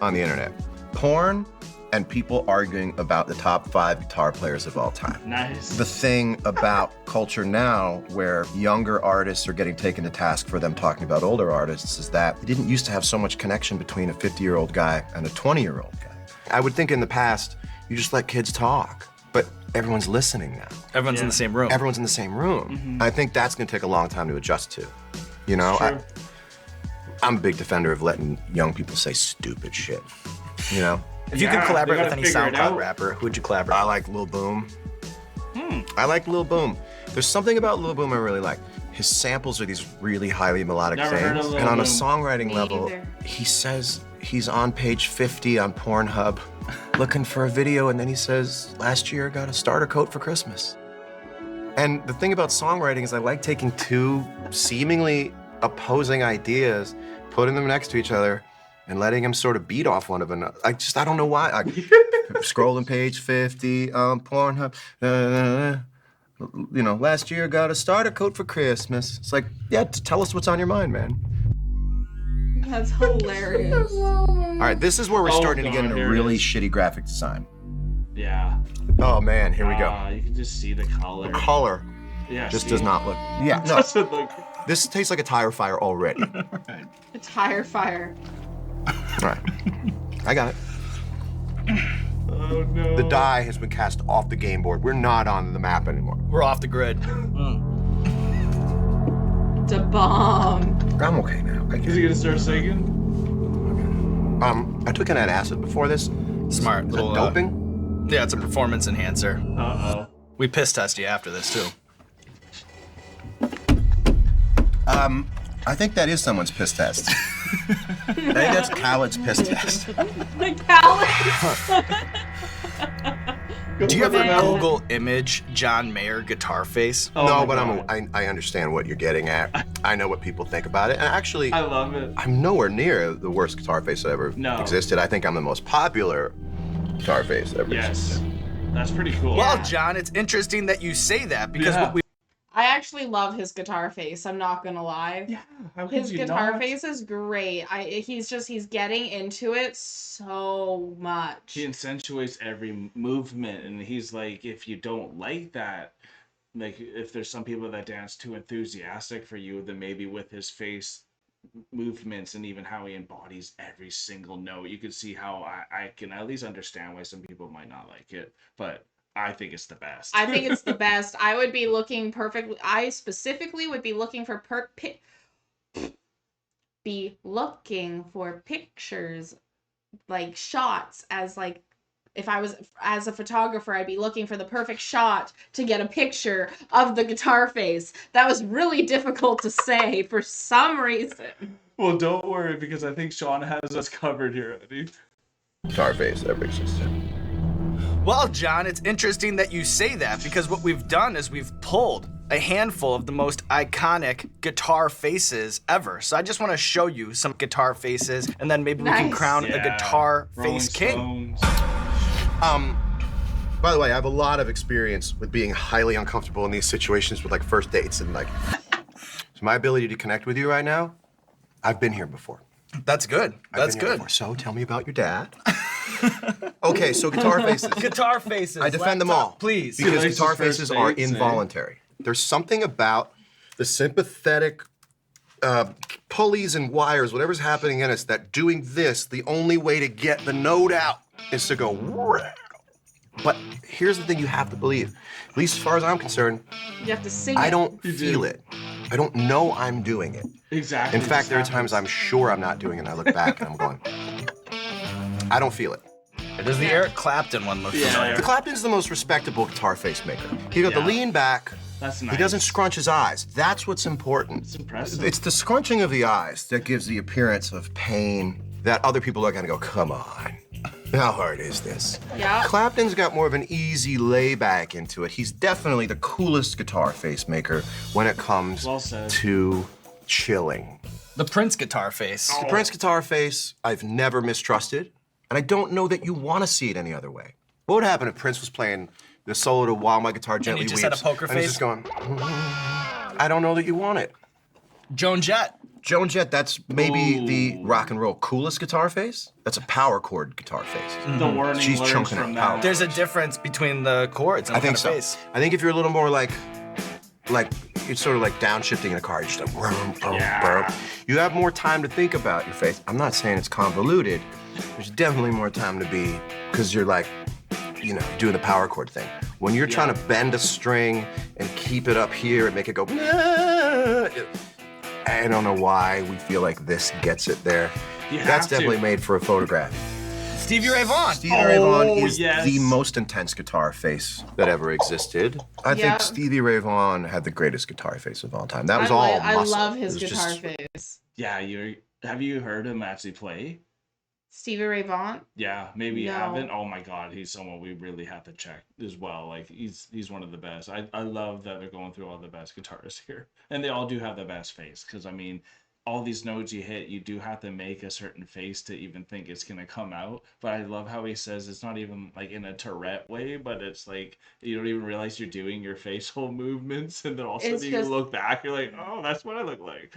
[SPEAKER 3] on the internet. Porn and people arguing about the top 5 guitar players of all time.
[SPEAKER 1] Nice.
[SPEAKER 3] The thing about culture now where younger artists are getting taken to task for them talking about older artists is that it didn't used to have so much connection between a 50-year-old guy and a 20-year-old guy. I would think in the past, you just let kids talk, but everyone's listening now.
[SPEAKER 4] Everyone's in
[SPEAKER 1] Yeah.
[SPEAKER 4] the same room.
[SPEAKER 3] Everyone's in the same room. I think that's gonna take a long time to adjust to. You know,
[SPEAKER 1] True.
[SPEAKER 3] I'm a big defender of letting young people say stupid shit, you know?
[SPEAKER 4] If you
[SPEAKER 1] Yeah,
[SPEAKER 4] could collaborate
[SPEAKER 1] they
[SPEAKER 4] with
[SPEAKER 1] gotta
[SPEAKER 4] any
[SPEAKER 1] figure it
[SPEAKER 4] SoundCloud
[SPEAKER 1] out.
[SPEAKER 4] rapper, who would you collaborate
[SPEAKER 3] I
[SPEAKER 4] with?
[SPEAKER 3] like Lil Boom. I like Lil Boom. There's something about Lil Boom I really like. His samples are these really highly melodic
[SPEAKER 1] Never heard of
[SPEAKER 3] things.
[SPEAKER 1] Lil
[SPEAKER 3] And on a
[SPEAKER 1] Boom.
[SPEAKER 3] songwriting
[SPEAKER 2] Me
[SPEAKER 3] level,
[SPEAKER 2] either.
[SPEAKER 3] he says he's on page 50 on Pornhub looking for a video, and then he says, last year I got a starter coat for Christmas. And the thing about songwriting is I like taking two seemingly opposing ideas, putting them next to each other, and letting them sort of beat off one of another. I don't know why. Scrolling page 50 on Pornhub. You know, last year got a starter coat for Christmas. It's like, yeah, tell us what's on your mind, man.
[SPEAKER 2] That's hilarious.
[SPEAKER 3] All right, this is where we're starting to get
[SPEAKER 1] God,
[SPEAKER 3] into
[SPEAKER 1] here it
[SPEAKER 3] really
[SPEAKER 1] is.
[SPEAKER 3] shitty graphic design.
[SPEAKER 1] Yeah.
[SPEAKER 3] Oh man, here we go.
[SPEAKER 1] You can just see the color.
[SPEAKER 3] The color
[SPEAKER 1] Yeah.
[SPEAKER 3] just
[SPEAKER 1] see?
[SPEAKER 3] does not look. Yeah, no.
[SPEAKER 1] Doesn't look.
[SPEAKER 3] This tastes like a tire fire already.
[SPEAKER 2] A tire fire.
[SPEAKER 3] All right, I got it.
[SPEAKER 1] Oh no.
[SPEAKER 3] The die has been cast off the game board. We're not on the map anymore.
[SPEAKER 4] We're off the grid.
[SPEAKER 2] Da bomb.
[SPEAKER 3] I'm okay now. I
[SPEAKER 1] Is
[SPEAKER 3] get
[SPEAKER 1] he
[SPEAKER 3] it.
[SPEAKER 1] gonna start singing?
[SPEAKER 3] I took an acid before this.
[SPEAKER 4] Smart.
[SPEAKER 3] Is that
[SPEAKER 4] Little
[SPEAKER 3] doping?
[SPEAKER 4] Yeah, it's a performance enhancer.
[SPEAKER 1] Uh-oh.
[SPEAKER 4] We piss test you after this too.
[SPEAKER 3] I think that is someone's piss test. I think that's Khaled's piss test.
[SPEAKER 2] The callus.
[SPEAKER 4] Do you ever
[SPEAKER 2] Man.
[SPEAKER 4] Google image John Mayer guitar face?
[SPEAKER 1] Oh
[SPEAKER 3] No,
[SPEAKER 1] my
[SPEAKER 3] but
[SPEAKER 1] God.
[SPEAKER 3] I understand what you're getting at. I know what people think about it, and actually,
[SPEAKER 1] I love it.
[SPEAKER 3] I'm nowhere near the worst guitar face that ever
[SPEAKER 1] No.
[SPEAKER 3] existed. I think I'm the most popular guitar face that ever
[SPEAKER 1] Yes.
[SPEAKER 3] existed.
[SPEAKER 1] That's pretty cool.
[SPEAKER 4] Well, John, it's interesting that you say that because
[SPEAKER 1] Yeah.
[SPEAKER 4] what we
[SPEAKER 2] I actually love his guitar face. I'm not gonna lie.
[SPEAKER 1] Yeah. How could
[SPEAKER 2] His
[SPEAKER 1] you
[SPEAKER 2] guitar
[SPEAKER 1] not?
[SPEAKER 2] face is great. He's getting into it so much.
[SPEAKER 1] He accentuates every movement, and he's like, if you don't like that, like if there's some people that dance too enthusiastic for you, then maybe with his face movements and even how he embodies every single note, you can see how I can at least understand why some people might not like it, but I think it's the best.
[SPEAKER 2] I think it's the best. I would be looking perfectly. I specifically would be looking for pictures, like shots, as like if I was as a photographer, I'd be looking for the perfect shot to get a picture of the guitar face. That was really difficult to say for some reason.
[SPEAKER 1] Well, don't worry, because I think Sean has us covered here, Eddie.
[SPEAKER 3] Guitar face that ever existed.
[SPEAKER 4] Well, John, it's interesting that you say that because what we've done is we've pulled a handful of the most iconic guitar faces ever. So I just want to show you some guitar faces, and then maybe we can
[SPEAKER 2] Nice.
[SPEAKER 4] crown a guitar
[SPEAKER 1] Rolling
[SPEAKER 4] face king.
[SPEAKER 1] Stones.
[SPEAKER 3] By the way, I have a lot of experience with being highly uncomfortable in these situations with like first dates and like. So my ability to connect with you right now, I've been here before.
[SPEAKER 4] That's good. That's
[SPEAKER 3] I've been here
[SPEAKER 4] good.
[SPEAKER 3] before. So tell me about your dad. Okay, so guitar faces.
[SPEAKER 4] Guitar faces.
[SPEAKER 3] I defend them
[SPEAKER 4] laptop,
[SPEAKER 3] all.
[SPEAKER 4] please.
[SPEAKER 3] Because
[SPEAKER 1] He likes
[SPEAKER 3] guitar
[SPEAKER 1] his first
[SPEAKER 3] faces are
[SPEAKER 1] dates, eh?
[SPEAKER 3] involuntary. There's something about the sympathetic pulleys and wires, whatever's happening in us, that doing this, the only way to get the note out is to go. Wow. But here's the thing you have to believe, at least as far as I'm concerned,
[SPEAKER 2] You have to sing
[SPEAKER 3] I
[SPEAKER 2] it.
[SPEAKER 3] don't
[SPEAKER 1] You
[SPEAKER 3] feel
[SPEAKER 1] do.
[SPEAKER 3] it. I don't know I'm doing it.
[SPEAKER 1] Exactly.
[SPEAKER 3] In fact, there are times I'm sure I'm not doing it, and I look back and I'm going, I don't feel it.
[SPEAKER 4] Does the Eric Clapton one look familiar?
[SPEAKER 3] The Clapton's the most respectable guitar face maker. He got the
[SPEAKER 1] Yeah.
[SPEAKER 3] lean back.
[SPEAKER 1] That's nice.
[SPEAKER 3] He doesn't scrunch his eyes. That's what's important.
[SPEAKER 1] It's impressive.
[SPEAKER 3] It's the scrunching of the eyes that gives the appearance of pain that other people look at and go, come on, how hard is this?
[SPEAKER 2] Yeah.
[SPEAKER 3] Clapton's got more of an easy layback into it. He's definitely the coolest guitar face maker when it comes
[SPEAKER 1] Well said.
[SPEAKER 3] to chilling.
[SPEAKER 4] The Prince guitar face.
[SPEAKER 3] The Prince guitar face, I've never mistrusted, and I don't know that you want to see it any other way. What would happen if Prince was playing the solo to While My Guitar Gently
[SPEAKER 4] just
[SPEAKER 3] Weeps?
[SPEAKER 4] had a poker
[SPEAKER 3] and he's
[SPEAKER 4] face?
[SPEAKER 3] just going, I don't know that you want it.
[SPEAKER 4] Joan Jett.
[SPEAKER 3] Joan Jett, that's maybe
[SPEAKER 1] Ooh.
[SPEAKER 3] the rock and roll coolest guitar face. That's a power chord guitar face.
[SPEAKER 1] The warning
[SPEAKER 3] She's
[SPEAKER 1] letters
[SPEAKER 3] chunking
[SPEAKER 1] from
[SPEAKER 3] it
[SPEAKER 1] that.
[SPEAKER 3] out.
[SPEAKER 4] There's a difference between the chords and
[SPEAKER 3] I
[SPEAKER 4] the
[SPEAKER 3] think
[SPEAKER 4] kind
[SPEAKER 3] so.
[SPEAKER 4] of face.
[SPEAKER 3] I think if you're a little more like it's sort of like downshifting in a car. You're just like,
[SPEAKER 1] Yeah.
[SPEAKER 3] you have more time to think about your face. I'm not saying it's convoluted. There's definitely more time to be, because you're like, doing the power chord thing. When you're trying to bend a string and keep it up here and make it go, I don't know why we feel like this gets it there.
[SPEAKER 1] You
[SPEAKER 3] That's
[SPEAKER 1] have to.
[SPEAKER 3] definitely made for a photograph.
[SPEAKER 4] Stevie Ray Vaughan.
[SPEAKER 3] Stevie Ray Vaughan
[SPEAKER 1] Oh,
[SPEAKER 3] is
[SPEAKER 1] yes.
[SPEAKER 3] the most intense guitar face that ever existed. I
[SPEAKER 2] Yeah.
[SPEAKER 3] think Stevie Ray Vaughan had the greatest guitar face of all time. That was
[SPEAKER 2] I
[SPEAKER 3] all muscle.
[SPEAKER 2] love his
[SPEAKER 3] It was
[SPEAKER 2] guitar
[SPEAKER 3] just-
[SPEAKER 2] face.
[SPEAKER 1] Yeah, have you heard him actually play?
[SPEAKER 2] Stevie Ray Vaughan?
[SPEAKER 1] Yeah, maybe you
[SPEAKER 2] No.
[SPEAKER 1] haven't. Oh my God, he's someone we really have to check as well. Like he's one of the best. I love that they're going through all the best guitarists here, and they all do have the best face. Because I mean, all these notes you hit, you do have to make a certain face to even think it's gonna come out. But I love how he says it's not even like in a Tourette way, but it's like you don't even realize you're doing your facial movements, and then all of a
[SPEAKER 2] It's
[SPEAKER 1] sudden you
[SPEAKER 2] just-
[SPEAKER 1] look back, you're like, oh, that's what I look like.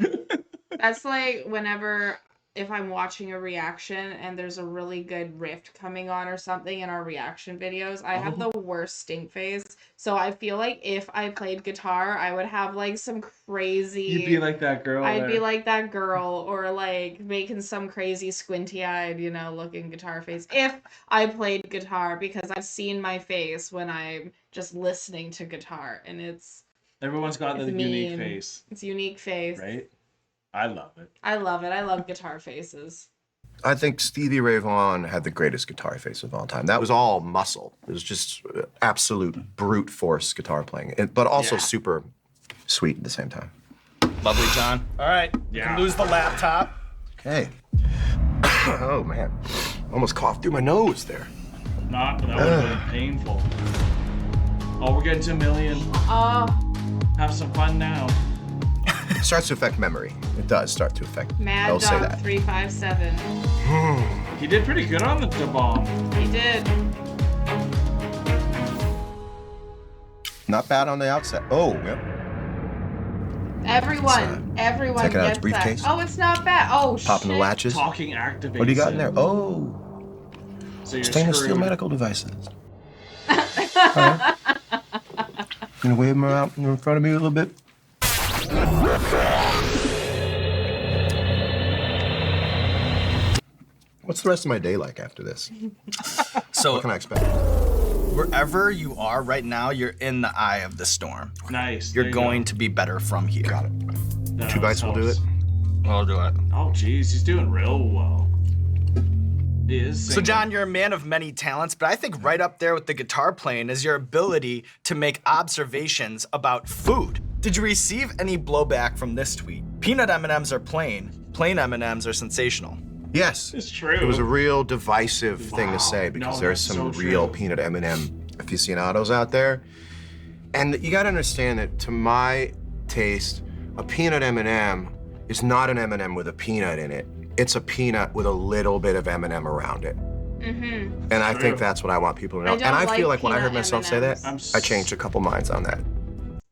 [SPEAKER 2] That's like whenever if I'm watching a reaction and there's a really good riff coming on or something in our reaction videos, I have the worst stink face. So I feel like if I played guitar, I would have like some crazy.
[SPEAKER 1] You'd be like that girl.
[SPEAKER 2] I'd be like that girl, or like making some crazy squinty-eyed, looking guitar face. If I played guitar, because I've seen my face when I'm just listening to guitar, and
[SPEAKER 1] Everyone's got the
[SPEAKER 2] it's
[SPEAKER 1] unique
[SPEAKER 2] mean.
[SPEAKER 1] face,
[SPEAKER 2] It's unique face.
[SPEAKER 1] right? I love it.
[SPEAKER 2] I love it. I love guitar faces.
[SPEAKER 3] I think Stevie Ray Vaughan had the greatest guitar face of all time. That was all muscle. It was just absolute brute force guitar playing, but also super sweet at the same time.
[SPEAKER 4] Lovely, John. All right, you
[SPEAKER 1] Yeah.
[SPEAKER 4] can lose the laptop.
[SPEAKER 3] Okay. Oh man, almost coughed through my nose there.
[SPEAKER 1] That would have been painful. Oh, we're getting to 1 million. Have some fun now.
[SPEAKER 3] It starts to affect memory. It does start to affect.
[SPEAKER 2] Mad
[SPEAKER 3] I'll say
[SPEAKER 2] Dog
[SPEAKER 3] that.
[SPEAKER 2] 357.
[SPEAKER 1] He did pretty good on the bomb.
[SPEAKER 2] He did.
[SPEAKER 3] Not bad on the outset. Oh, yep.
[SPEAKER 2] Everyone
[SPEAKER 3] taking out
[SPEAKER 2] gets
[SPEAKER 3] his briefcase.
[SPEAKER 2] that. Oh, it's not bad. Oh,
[SPEAKER 3] Popping the
[SPEAKER 2] shit.
[SPEAKER 3] latches.
[SPEAKER 1] Talking activates.
[SPEAKER 3] What do you got in
[SPEAKER 1] it.
[SPEAKER 3] there? Oh,
[SPEAKER 1] So you're
[SPEAKER 3] stainless steel
[SPEAKER 1] screwed.
[SPEAKER 3] medical devices. All right. Gonna wave them out in front of me a little bit. What's the rest of my day like after this?
[SPEAKER 4] So
[SPEAKER 3] What can I expect?
[SPEAKER 4] wherever you are right now, you're in the eye of the storm.
[SPEAKER 1] Nice.
[SPEAKER 4] You're
[SPEAKER 1] there you
[SPEAKER 4] going
[SPEAKER 1] go.
[SPEAKER 4] to be better from here.
[SPEAKER 3] Got it.
[SPEAKER 1] That
[SPEAKER 3] 2 bites will do it.
[SPEAKER 1] helps.
[SPEAKER 4] I'll do it.
[SPEAKER 1] Oh, geez, he's doing real well. He is.
[SPEAKER 4] So,
[SPEAKER 1] singing.
[SPEAKER 4] John, you're a man of many talents, but I think right up there with the guitar playing is your ability to make observations about food. Did you receive any blowback from this tweet? Peanut M&Ms are plain. Plain M&Ms are sensational.
[SPEAKER 3] Yes.
[SPEAKER 1] It's true.
[SPEAKER 3] It was a real divisive thing
[SPEAKER 1] Wow.
[SPEAKER 3] to say because
[SPEAKER 1] No,
[SPEAKER 3] there's
[SPEAKER 1] that's
[SPEAKER 3] some
[SPEAKER 1] so
[SPEAKER 3] real
[SPEAKER 1] true.
[SPEAKER 3] peanut M&M aficionados out there. And you gotta understand that to my taste, a peanut M&M is not an M&M with a peanut in it. It's a peanut with a little bit of M&M around it.
[SPEAKER 2] Mm-hmm.
[SPEAKER 3] And I
[SPEAKER 1] True.
[SPEAKER 3] think that's what I want people to know.
[SPEAKER 2] I
[SPEAKER 3] And
[SPEAKER 2] don't
[SPEAKER 3] I feel
[SPEAKER 2] like
[SPEAKER 3] like when I heard
[SPEAKER 2] peanut
[SPEAKER 3] myself say that,
[SPEAKER 2] M&Ms.
[SPEAKER 3] I changed a couple minds on that.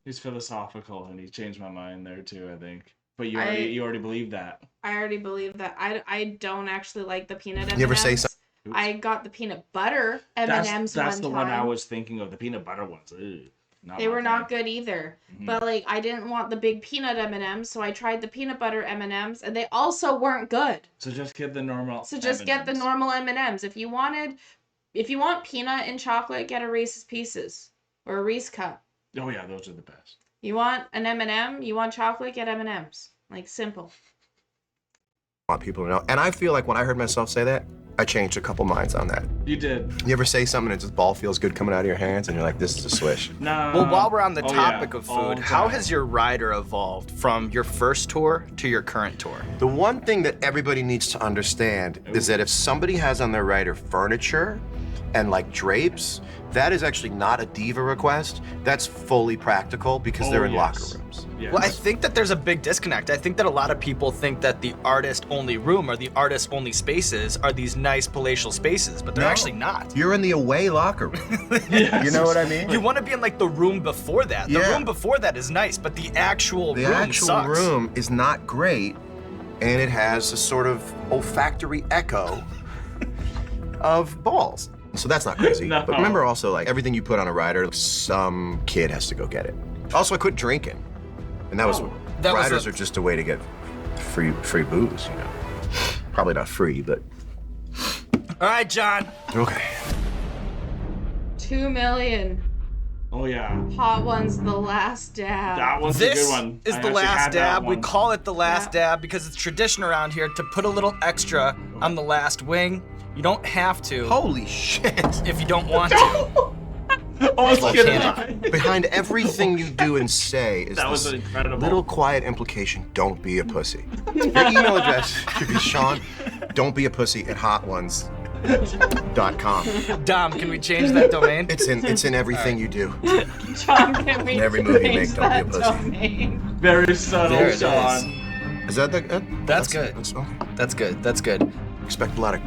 [SPEAKER 1] He's philosophical, and he changed my mind there too. I think. But
[SPEAKER 2] I-
[SPEAKER 1] you already believe that.
[SPEAKER 2] I already believe that. I don't actually like the peanut M&Ms.
[SPEAKER 3] You ever say something?
[SPEAKER 2] I got the peanut butter M&Ms
[SPEAKER 1] That's
[SPEAKER 2] one
[SPEAKER 1] the
[SPEAKER 2] time.
[SPEAKER 1] one I was thinking of. The peanut butter ones. Ugh,
[SPEAKER 2] They
[SPEAKER 1] my
[SPEAKER 2] were
[SPEAKER 1] thing.
[SPEAKER 2] not good either.
[SPEAKER 1] Mhm.
[SPEAKER 2] But like I didn't want the big peanut M&Ms, so I tried the peanut butter M&Ms and they also weren't good.
[SPEAKER 1] So just get the normal.
[SPEAKER 2] So just get the
[SPEAKER 1] M&Ms.
[SPEAKER 2] normal M&Ms. If you want peanut and chocolate, get a Reese's Pieces or a Reese cup.
[SPEAKER 1] Oh yeah, those are the best.
[SPEAKER 2] You want an M&M, you want chocolate, get M&Ms. Like simple.
[SPEAKER 3] I want people to know. And I feel like when I heard myself say that, I changed a couple minds on that.
[SPEAKER 1] You did.
[SPEAKER 3] You ever say something and just ball feels good coming out of your hands and you're like, this is a swish?
[SPEAKER 1] No.
[SPEAKER 4] Well, while we're on the
[SPEAKER 1] Oh,
[SPEAKER 4] topic
[SPEAKER 1] yeah,
[SPEAKER 4] of
[SPEAKER 1] all
[SPEAKER 4] food,
[SPEAKER 1] the
[SPEAKER 4] how
[SPEAKER 1] time.
[SPEAKER 4] has your rider evolved from your first tour to your current tour?
[SPEAKER 3] The one thing that everybody needs to understand is that if somebody has on their rider furniture and like drapes, that is actually not a diva request. That's fully practical because they're in locker rooms.
[SPEAKER 1] Yes.
[SPEAKER 4] Well, I think that there's a big disconnect. I think that a lot of people think that the artist-only room or the artist-only spaces are these nice palatial spaces, but they're
[SPEAKER 3] No.
[SPEAKER 4] actually not.
[SPEAKER 3] You're in the away locker room.
[SPEAKER 1] Yes.
[SPEAKER 3] You know what I mean?
[SPEAKER 4] You want to be in like the room before that. The
[SPEAKER 3] Yeah.
[SPEAKER 4] room before that is nice, but the actual
[SPEAKER 3] The
[SPEAKER 4] room
[SPEAKER 3] actual
[SPEAKER 4] sucks.
[SPEAKER 3] room is not great, and it has a sort of olfactory echo of balls. So that's not crazy.
[SPEAKER 1] No.
[SPEAKER 3] But remember also, like, everything you put on a rider, some kid has to go get it. Also, I quit drinking. And that was,
[SPEAKER 4] That was
[SPEAKER 3] riders
[SPEAKER 4] a-
[SPEAKER 3] are just a way to get free booze, you know. Probably not free, but
[SPEAKER 4] All right, John.
[SPEAKER 3] okay.
[SPEAKER 2] 2 million.
[SPEAKER 1] Oh yeah.
[SPEAKER 2] Hot Ones, The Last Dab.
[SPEAKER 1] That one's a
[SPEAKER 4] This
[SPEAKER 1] good one.
[SPEAKER 4] is
[SPEAKER 1] I
[SPEAKER 4] the
[SPEAKER 1] actually
[SPEAKER 4] last
[SPEAKER 1] had that
[SPEAKER 4] dab. We
[SPEAKER 1] one.
[SPEAKER 4] call it the last
[SPEAKER 2] Yeah.
[SPEAKER 4] dab because it's tradition around here to put a little extra on the last wing. You don't have to
[SPEAKER 3] Holy shit.
[SPEAKER 4] if you don't want to.
[SPEAKER 1] Almost kidding.
[SPEAKER 4] Volcanic.
[SPEAKER 3] Behind everything you do and say is
[SPEAKER 1] That was
[SPEAKER 3] this
[SPEAKER 1] incredible.
[SPEAKER 3] little quiet implication, don't be a pussy. Your email address should be Sean don't be a pussy at hotones.com.
[SPEAKER 4] Dom, can we change that domain?
[SPEAKER 3] It's in everything you do.
[SPEAKER 2] John, can we
[SPEAKER 3] In every movie you
[SPEAKER 2] change
[SPEAKER 3] make, don't be a
[SPEAKER 2] that
[SPEAKER 3] pussy.
[SPEAKER 2] domain?
[SPEAKER 1] Very subtle,
[SPEAKER 4] There it
[SPEAKER 1] Sean.
[SPEAKER 3] Is that the?
[SPEAKER 4] That's good.
[SPEAKER 3] Okay.
[SPEAKER 4] That's good. That's good.
[SPEAKER 3] Expect a lot of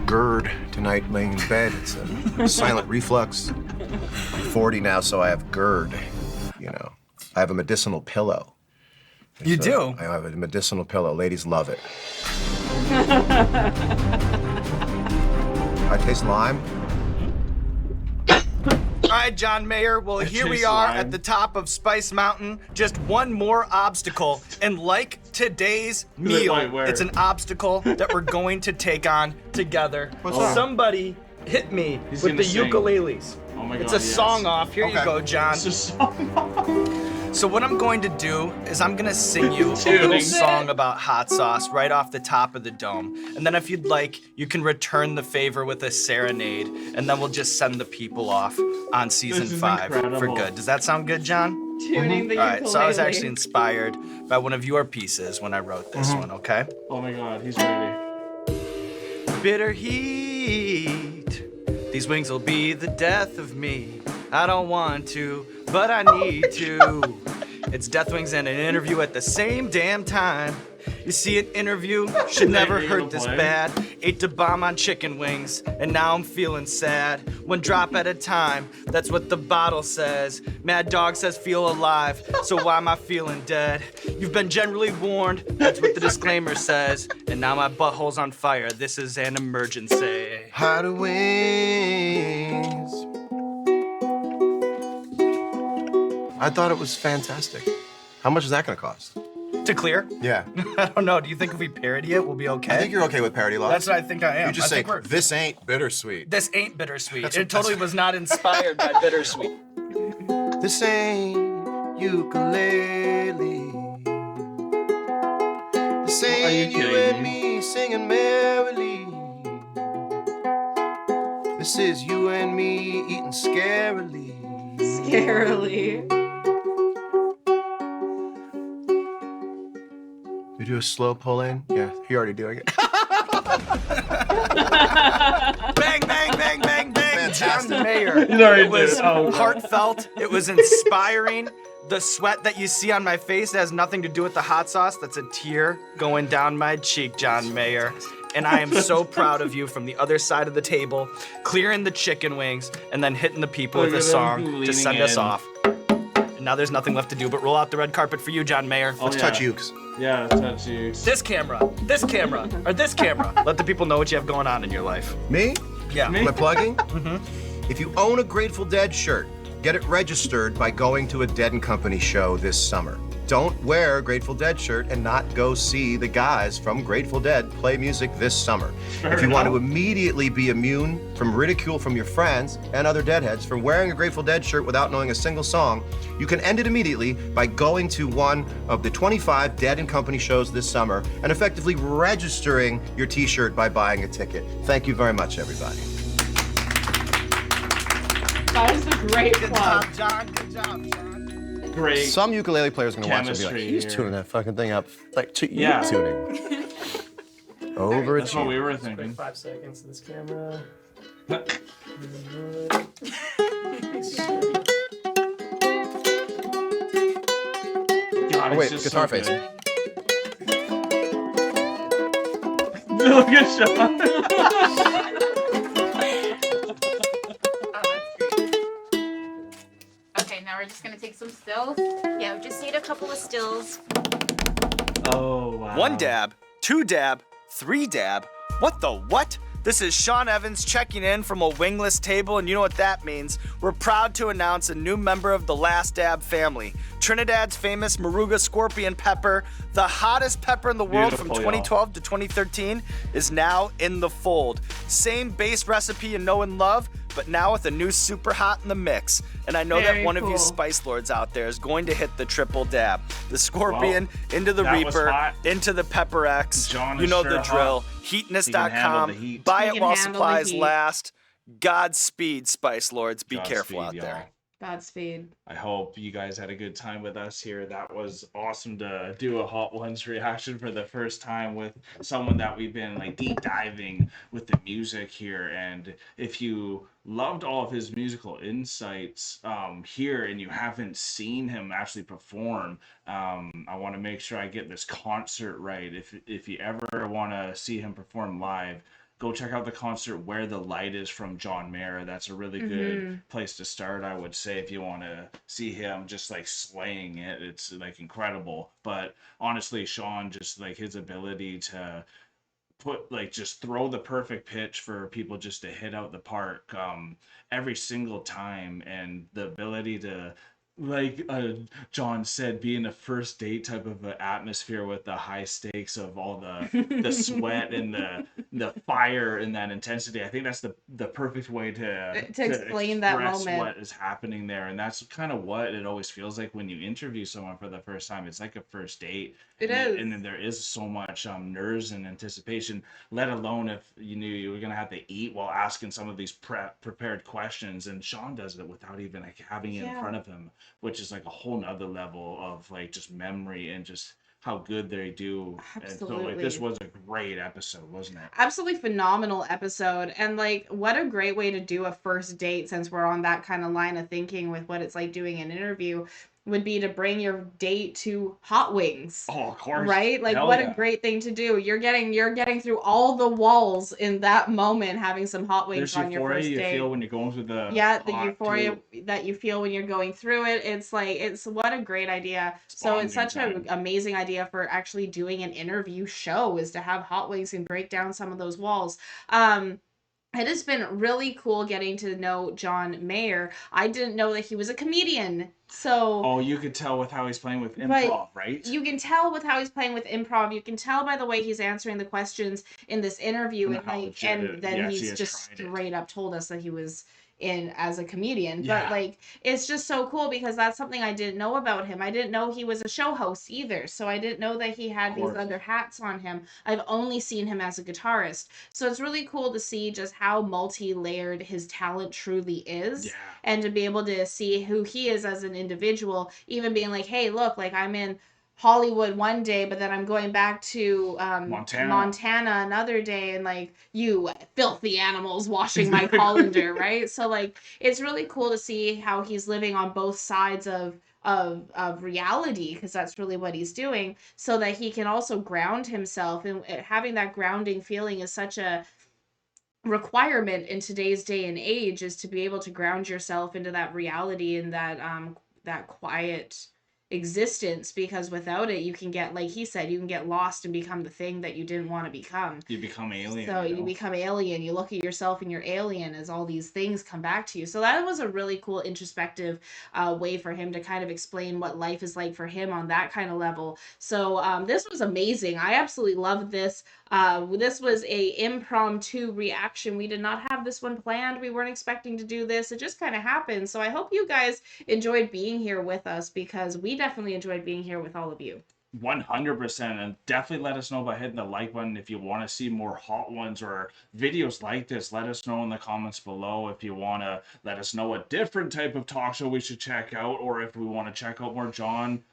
[SPEAKER 3] GERD tonight laying in bed. It's a silent reflux. I'm 40 now, so I have GERD. You know, I have a medicinal pillow.
[SPEAKER 4] You do?
[SPEAKER 3] I have a medicinal pillow. Ladies love it. I taste lime.
[SPEAKER 4] All right, John Mayer. Well, here we
[SPEAKER 1] tastes
[SPEAKER 4] are
[SPEAKER 1] lime.
[SPEAKER 4] at the top of Spice Mountain. Just one more obstacle. And like today's meal,
[SPEAKER 1] like where?
[SPEAKER 4] it's an obstacle that we're going to take on together.
[SPEAKER 3] What's that?
[SPEAKER 4] Somebody hit me
[SPEAKER 1] He's
[SPEAKER 4] with
[SPEAKER 1] gonna
[SPEAKER 4] the
[SPEAKER 1] sing.
[SPEAKER 4] ukuleles.
[SPEAKER 1] Oh my god.
[SPEAKER 4] It's a song off. Here you
[SPEAKER 3] Okay.
[SPEAKER 4] go, John.
[SPEAKER 1] It's a song.
[SPEAKER 4] So what I'm going to do is I'm gonna sing you a
[SPEAKER 1] Tuning.
[SPEAKER 4] little song about hot sauce right off the top of the dome. And then if you'd like, you can return the favor with a serenade, and then we'll just send the people off on season
[SPEAKER 1] This is
[SPEAKER 4] 5 for
[SPEAKER 1] incredible.
[SPEAKER 4] good. Does that sound good, John?
[SPEAKER 2] Tuning the
[SPEAKER 4] All right, so I was
[SPEAKER 2] ukulele.
[SPEAKER 4] actually inspired by one of your pieces when I wrote this one, okay?
[SPEAKER 1] Oh my god, he's ready.
[SPEAKER 4] Bitter heat. These wings will be the death of me. I don't want to, but I need to. It's Death Wings and an interview at the same damn time. You see, an interview should never
[SPEAKER 1] You're
[SPEAKER 4] hurt
[SPEAKER 1] gonna
[SPEAKER 4] this
[SPEAKER 1] play?
[SPEAKER 4] bad. Ate the bomb on chicken wings, and now I'm feeling sad. One drop at a time, that's what the bottle says. Mad Dog says feel alive, so why am I feeling dead? You've been generally warned, that's what the disclaimer says. And now my butthole's on fire, this is an emergency.
[SPEAKER 3] Hot wings. I thought it was fantastic. How much is that gonna cost?
[SPEAKER 4] To clear?
[SPEAKER 3] Yeah.
[SPEAKER 4] I don't know, do you think if we parody it, we'll be okay?
[SPEAKER 3] I think you're okay with parody laws.
[SPEAKER 4] That's what I think I am.
[SPEAKER 3] You just
[SPEAKER 4] I
[SPEAKER 3] say,
[SPEAKER 4] think we're-
[SPEAKER 3] this ain't bittersweet.
[SPEAKER 4] This ain't bittersweet.
[SPEAKER 3] That's
[SPEAKER 4] It
[SPEAKER 3] what-
[SPEAKER 4] totally was not inspired by bittersweet.
[SPEAKER 3] This ain't ukulele. This
[SPEAKER 1] Are you
[SPEAKER 3] ain't you
[SPEAKER 1] kidding
[SPEAKER 3] and
[SPEAKER 1] me?
[SPEAKER 3] me singing merrily. This is you and me eating scarily.
[SPEAKER 2] Scarily.
[SPEAKER 3] We do a slow pull in? Yeah, you're already doing it.
[SPEAKER 4] Bang, bang, bang, bang, bang.
[SPEAKER 3] Fantastic.
[SPEAKER 4] John Mayer.
[SPEAKER 1] He's already
[SPEAKER 4] It was
[SPEAKER 1] did it. Oh, God.
[SPEAKER 4] heartfelt. It was inspiring. The sweat that you see on my face has nothing to do with the hot sauce. That's a tear going down my cheek, John Mayer. And I am so proud of you from the other side of the table, clearing the chicken wings and then hitting the people
[SPEAKER 1] Look
[SPEAKER 4] with a
[SPEAKER 1] at him
[SPEAKER 4] song to
[SPEAKER 1] leaning
[SPEAKER 4] send us
[SPEAKER 1] in.
[SPEAKER 4] off. And now there's nothing left to do but roll out the red carpet for you, John Mayer.
[SPEAKER 1] Oh,
[SPEAKER 3] Let's
[SPEAKER 1] yeah.
[SPEAKER 3] touch ukes.
[SPEAKER 1] Yeah, touch you.
[SPEAKER 4] This camera, or this camera. Let the people know what you have going on in your life.
[SPEAKER 3] Me?
[SPEAKER 4] Yeah.
[SPEAKER 1] Me?
[SPEAKER 3] Am I plugging? If you own a Grateful Dead shirt, get it registered by going to a Dead & Company show this summer. Don't wear a Grateful Dead shirt and not go see the guys from Grateful Dead play music this summer.
[SPEAKER 1] Fair
[SPEAKER 3] If you want to
[SPEAKER 1] enough.
[SPEAKER 3] immediately be immune from ridicule from your friends and other Deadheads from wearing a Grateful Dead shirt without knowing a single song, you can end it immediately by going to one of the 25 Dead & Company shows this summer and effectively registering your t-shirt by buying a ticket. Thank you very much, everybody.
[SPEAKER 2] That was a great
[SPEAKER 4] Good
[SPEAKER 2] plug.
[SPEAKER 4] job, John. Good job, John.
[SPEAKER 1] Great.
[SPEAKER 3] Some ukulele players are gonna watch it and be like,
[SPEAKER 1] Chemistry
[SPEAKER 3] he's
[SPEAKER 1] here.
[SPEAKER 3] tuning that fucking thing up. Like,
[SPEAKER 1] Yeah.
[SPEAKER 3] tuning.
[SPEAKER 1] That's what
[SPEAKER 3] Overachieving.
[SPEAKER 1] we were thinking.
[SPEAKER 5] 5 seconds to this camera.
[SPEAKER 1] God,
[SPEAKER 3] Oh, wait,
[SPEAKER 1] it's just
[SPEAKER 3] guitar
[SPEAKER 1] so
[SPEAKER 3] face.
[SPEAKER 1] good. Look at Sean.
[SPEAKER 6] Okay, now we're just gonna take some stills.
[SPEAKER 7] Yeah, we just need a couple of stills.
[SPEAKER 1] Oh, wow.
[SPEAKER 4] 1 dab, 2 dab, 3 dab. What the what? This is Sean Evans checking in from a wingless table, and you know what that means. We're proud to announce a new member of the Last Dab family. Trinidad's famous Moruga scorpion pepper, the hottest pepper in the world
[SPEAKER 1] Beautiful,
[SPEAKER 4] from
[SPEAKER 1] y'all.
[SPEAKER 4] 2012 to 2013, is now in the fold. Same base recipe you know and love, but now with a new super hot in the mix. And I know
[SPEAKER 2] Very
[SPEAKER 4] that one of you
[SPEAKER 2] cool.
[SPEAKER 4] Spice Lords out there is going to hit the triple dab. The scorpion into the
[SPEAKER 1] that was
[SPEAKER 4] Reaper,
[SPEAKER 1] hot.
[SPEAKER 4] into the Pepper X.
[SPEAKER 1] John
[SPEAKER 4] You
[SPEAKER 1] is
[SPEAKER 4] know
[SPEAKER 1] sure
[SPEAKER 4] the drill.
[SPEAKER 1] hot. He can handle
[SPEAKER 4] Heatness.com.
[SPEAKER 1] the heat.
[SPEAKER 4] Buy
[SPEAKER 2] He
[SPEAKER 4] it
[SPEAKER 2] can
[SPEAKER 4] while
[SPEAKER 2] handle the
[SPEAKER 4] supplies
[SPEAKER 2] heat.
[SPEAKER 4] last. Godspeed, Spice Lords. Be
[SPEAKER 1] Godspeed,
[SPEAKER 4] careful out
[SPEAKER 1] y'all.
[SPEAKER 4] there.
[SPEAKER 2] Godspeed.
[SPEAKER 1] I hope you guys had a good time with us here. That was awesome to do a Hot Ones reaction for the first time with someone that we've been like deep diving with the music here. And if you loved all of his musical insights here and you haven't seen him actually perform, I want to make sure I get this concert right. If you ever want to see him perform live, go check out the concert Where the Light Is from John Mayer. That's a really good place to start, I would say, if you want to see him just like slaying it. It's like incredible. But honestly, Sean, just like his ability to put like just throw the perfect pitch for people just to hit out the park every single time, and the ability to like John said, be in a first date type of an atmosphere with the high stakes of all the sweat and the fire and that intensity. I think that's the perfect way to
[SPEAKER 2] explain that
[SPEAKER 1] express
[SPEAKER 2] moment.
[SPEAKER 1] what is happening there, and that's kind of what it always feels like when you interview someone for the first time. It's like a first date.
[SPEAKER 2] It
[SPEAKER 1] and,
[SPEAKER 2] is.
[SPEAKER 1] and then there is so much nerves and anticipation, let alone if you knew you were going to have to eat while asking some of these prepared questions. And Sean does it without even like having it in front of him, which is like a whole nother level of like just memory and just how good they do.
[SPEAKER 2] Absolutely.
[SPEAKER 1] And so like this was a great episode, wasn't it?
[SPEAKER 2] Absolutely phenomenal episode. And like, what a great way to do a first date, since we're on that kind of line of thinking with what it's like doing an interview, would be to bring your date to Hot Wings.
[SPEAKER 1] Oh, of course.
[SPEAKER 2] Right? Like,
[SPEAKER 1] Hell
[SPEAKER 2] what
[SPEAKER 1] yeah.
[SPEAKER 2] a great thing to do. You're getting through all the walls in that moment, having some Hot Wings
[SPEAKER 1] There's
[SPEAKER 2] on your
[SPEAKER 1] euphoria
[SPEAKER 2] first
[SPEAKER 1] you
[SPEAKER 2] date.
[SPEAKER 1] feel when you're going through the
[SPEAKER 2] The
[SPEAKER 1] hot,
[SPEAKER 2] euphoria
[SPEAKER 1] too.
[SPEAKER 2] that you feel when you're going through it. It's like, it's what a great idea. So it's
[SPEAKER 1] bonding
[SPEAKER 2] such an
[SPEAKER 1] time.
[SPEAKER 2] amazing idea for actually doing an interview show, is to have Hot Wings and break down some of those walls. It has been really cool getting to know John Mayer. I didn't know that he was a comedian. So
[SPEAKER 1] Oh, you could tell with how he's playing with
[SPEAKER 2] but
[SPEAKER 1] improv, right?
[SPEAKER 2] you can tell with how he's playing with improv. You can tell by the way he's answering the questions in this interview,
[SPEAKER 1] And
[SPEAKER 2] and
[SPEAKER 1] how
[SPEAKER 2] like,
[SPEAKER 1] legit
[SPEAKER 2] and
[SPEAKER 1] it-
[SPEAKER 2] then
[SPEAKER 1] yes, he
[SPEAKER 2] he's
[SPEAKER 1] has
[SPEAKER 2] just
[SPEAKER 1] tried it.
[SPEAKER 2] straight up told us that he was in as a comedian.
[SPEAKER 1] Yeah.
[SPEAKER 2] But like, it's just so cool because that's something I didn't know about him. I didn't know he was a show host either, so I didn't know that he had these
[SPEAKER 1] course.
[SPEAKER 2] other hats on him. I've only seen him as a guitarist, so it's really cool to see just how multi-layered his talent truly is.
[SPEAKER 1] Yeah.
[SPEAKER 2] And to be able to see who he is as an individual, even being like, hey, look, like, I'm in Hollywood one day, but then I'm going back to Montana another day, and like, you filthy animals washing my colander, right? So like, it's really cool to see how he's living on both sides of reality, because that's really what he's doing, so that he can also ground himself. And having that grounding feeling is such a requirement in today's day and age, is to be able to ground yourself into that reality and that quiet existence, because without it you can get, like he said, you can get lost and become the thing that you didn't want to become.
[SPEAKER 1] You become alien.
[SPEAKER 2] So
[SPEAKER 1] you
[SPEAKER 2] you
[SPEAKER 1] know?
[SPEAKER 2] become alien, you look at yourself and you're alien as all these things come back to you. So that was a really cool introspective way for him to kind of explain what life is like for him on that kind of level. So this was amazing. I absolutely loved this. This was a impromptu reaction. We did not have this one planned. We weren't expecting to do this. It just kind of happened. So I hope you guys enjoyed being here with us, because we definitely enjoyed being here with all of you.
[SPEAKER 1] 100%, and definitely let us know by hitting the like button if you want to see more Hot Ones or videos like this. Let us know in the comments below if you want to let us know a different type of talk show we should check out, or if we want to check out more John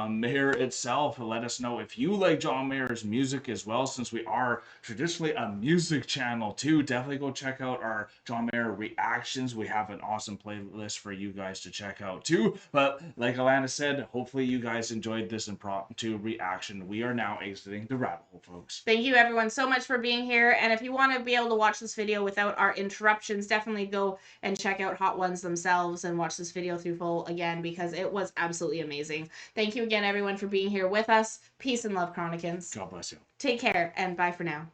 [SPEAKER 1] Mayer itself. Let us know if you like John Mayer's music as well, since we are traditionally a music channel too. Definitely go check out our John Mayer reactions. We have an awesome playlist for you guys to check out too. But like Alana said, hopefully you guys enjoyed this impromptu reaction. We are now exiting the rabbit hole, folks.
[SPEAKER 2] Thank you everyone so much for being here. And if you want to be able to watch this video without our interruptions, definitely go and check out Hot Ones themselves and watch this video through full again, because it was absolutely amazing. Thank you again everyone for being here with us. Peace and love, Chronicans.
[SPEAKER 1] God bless you.
[SPEAKER 2] Take care and bye for now.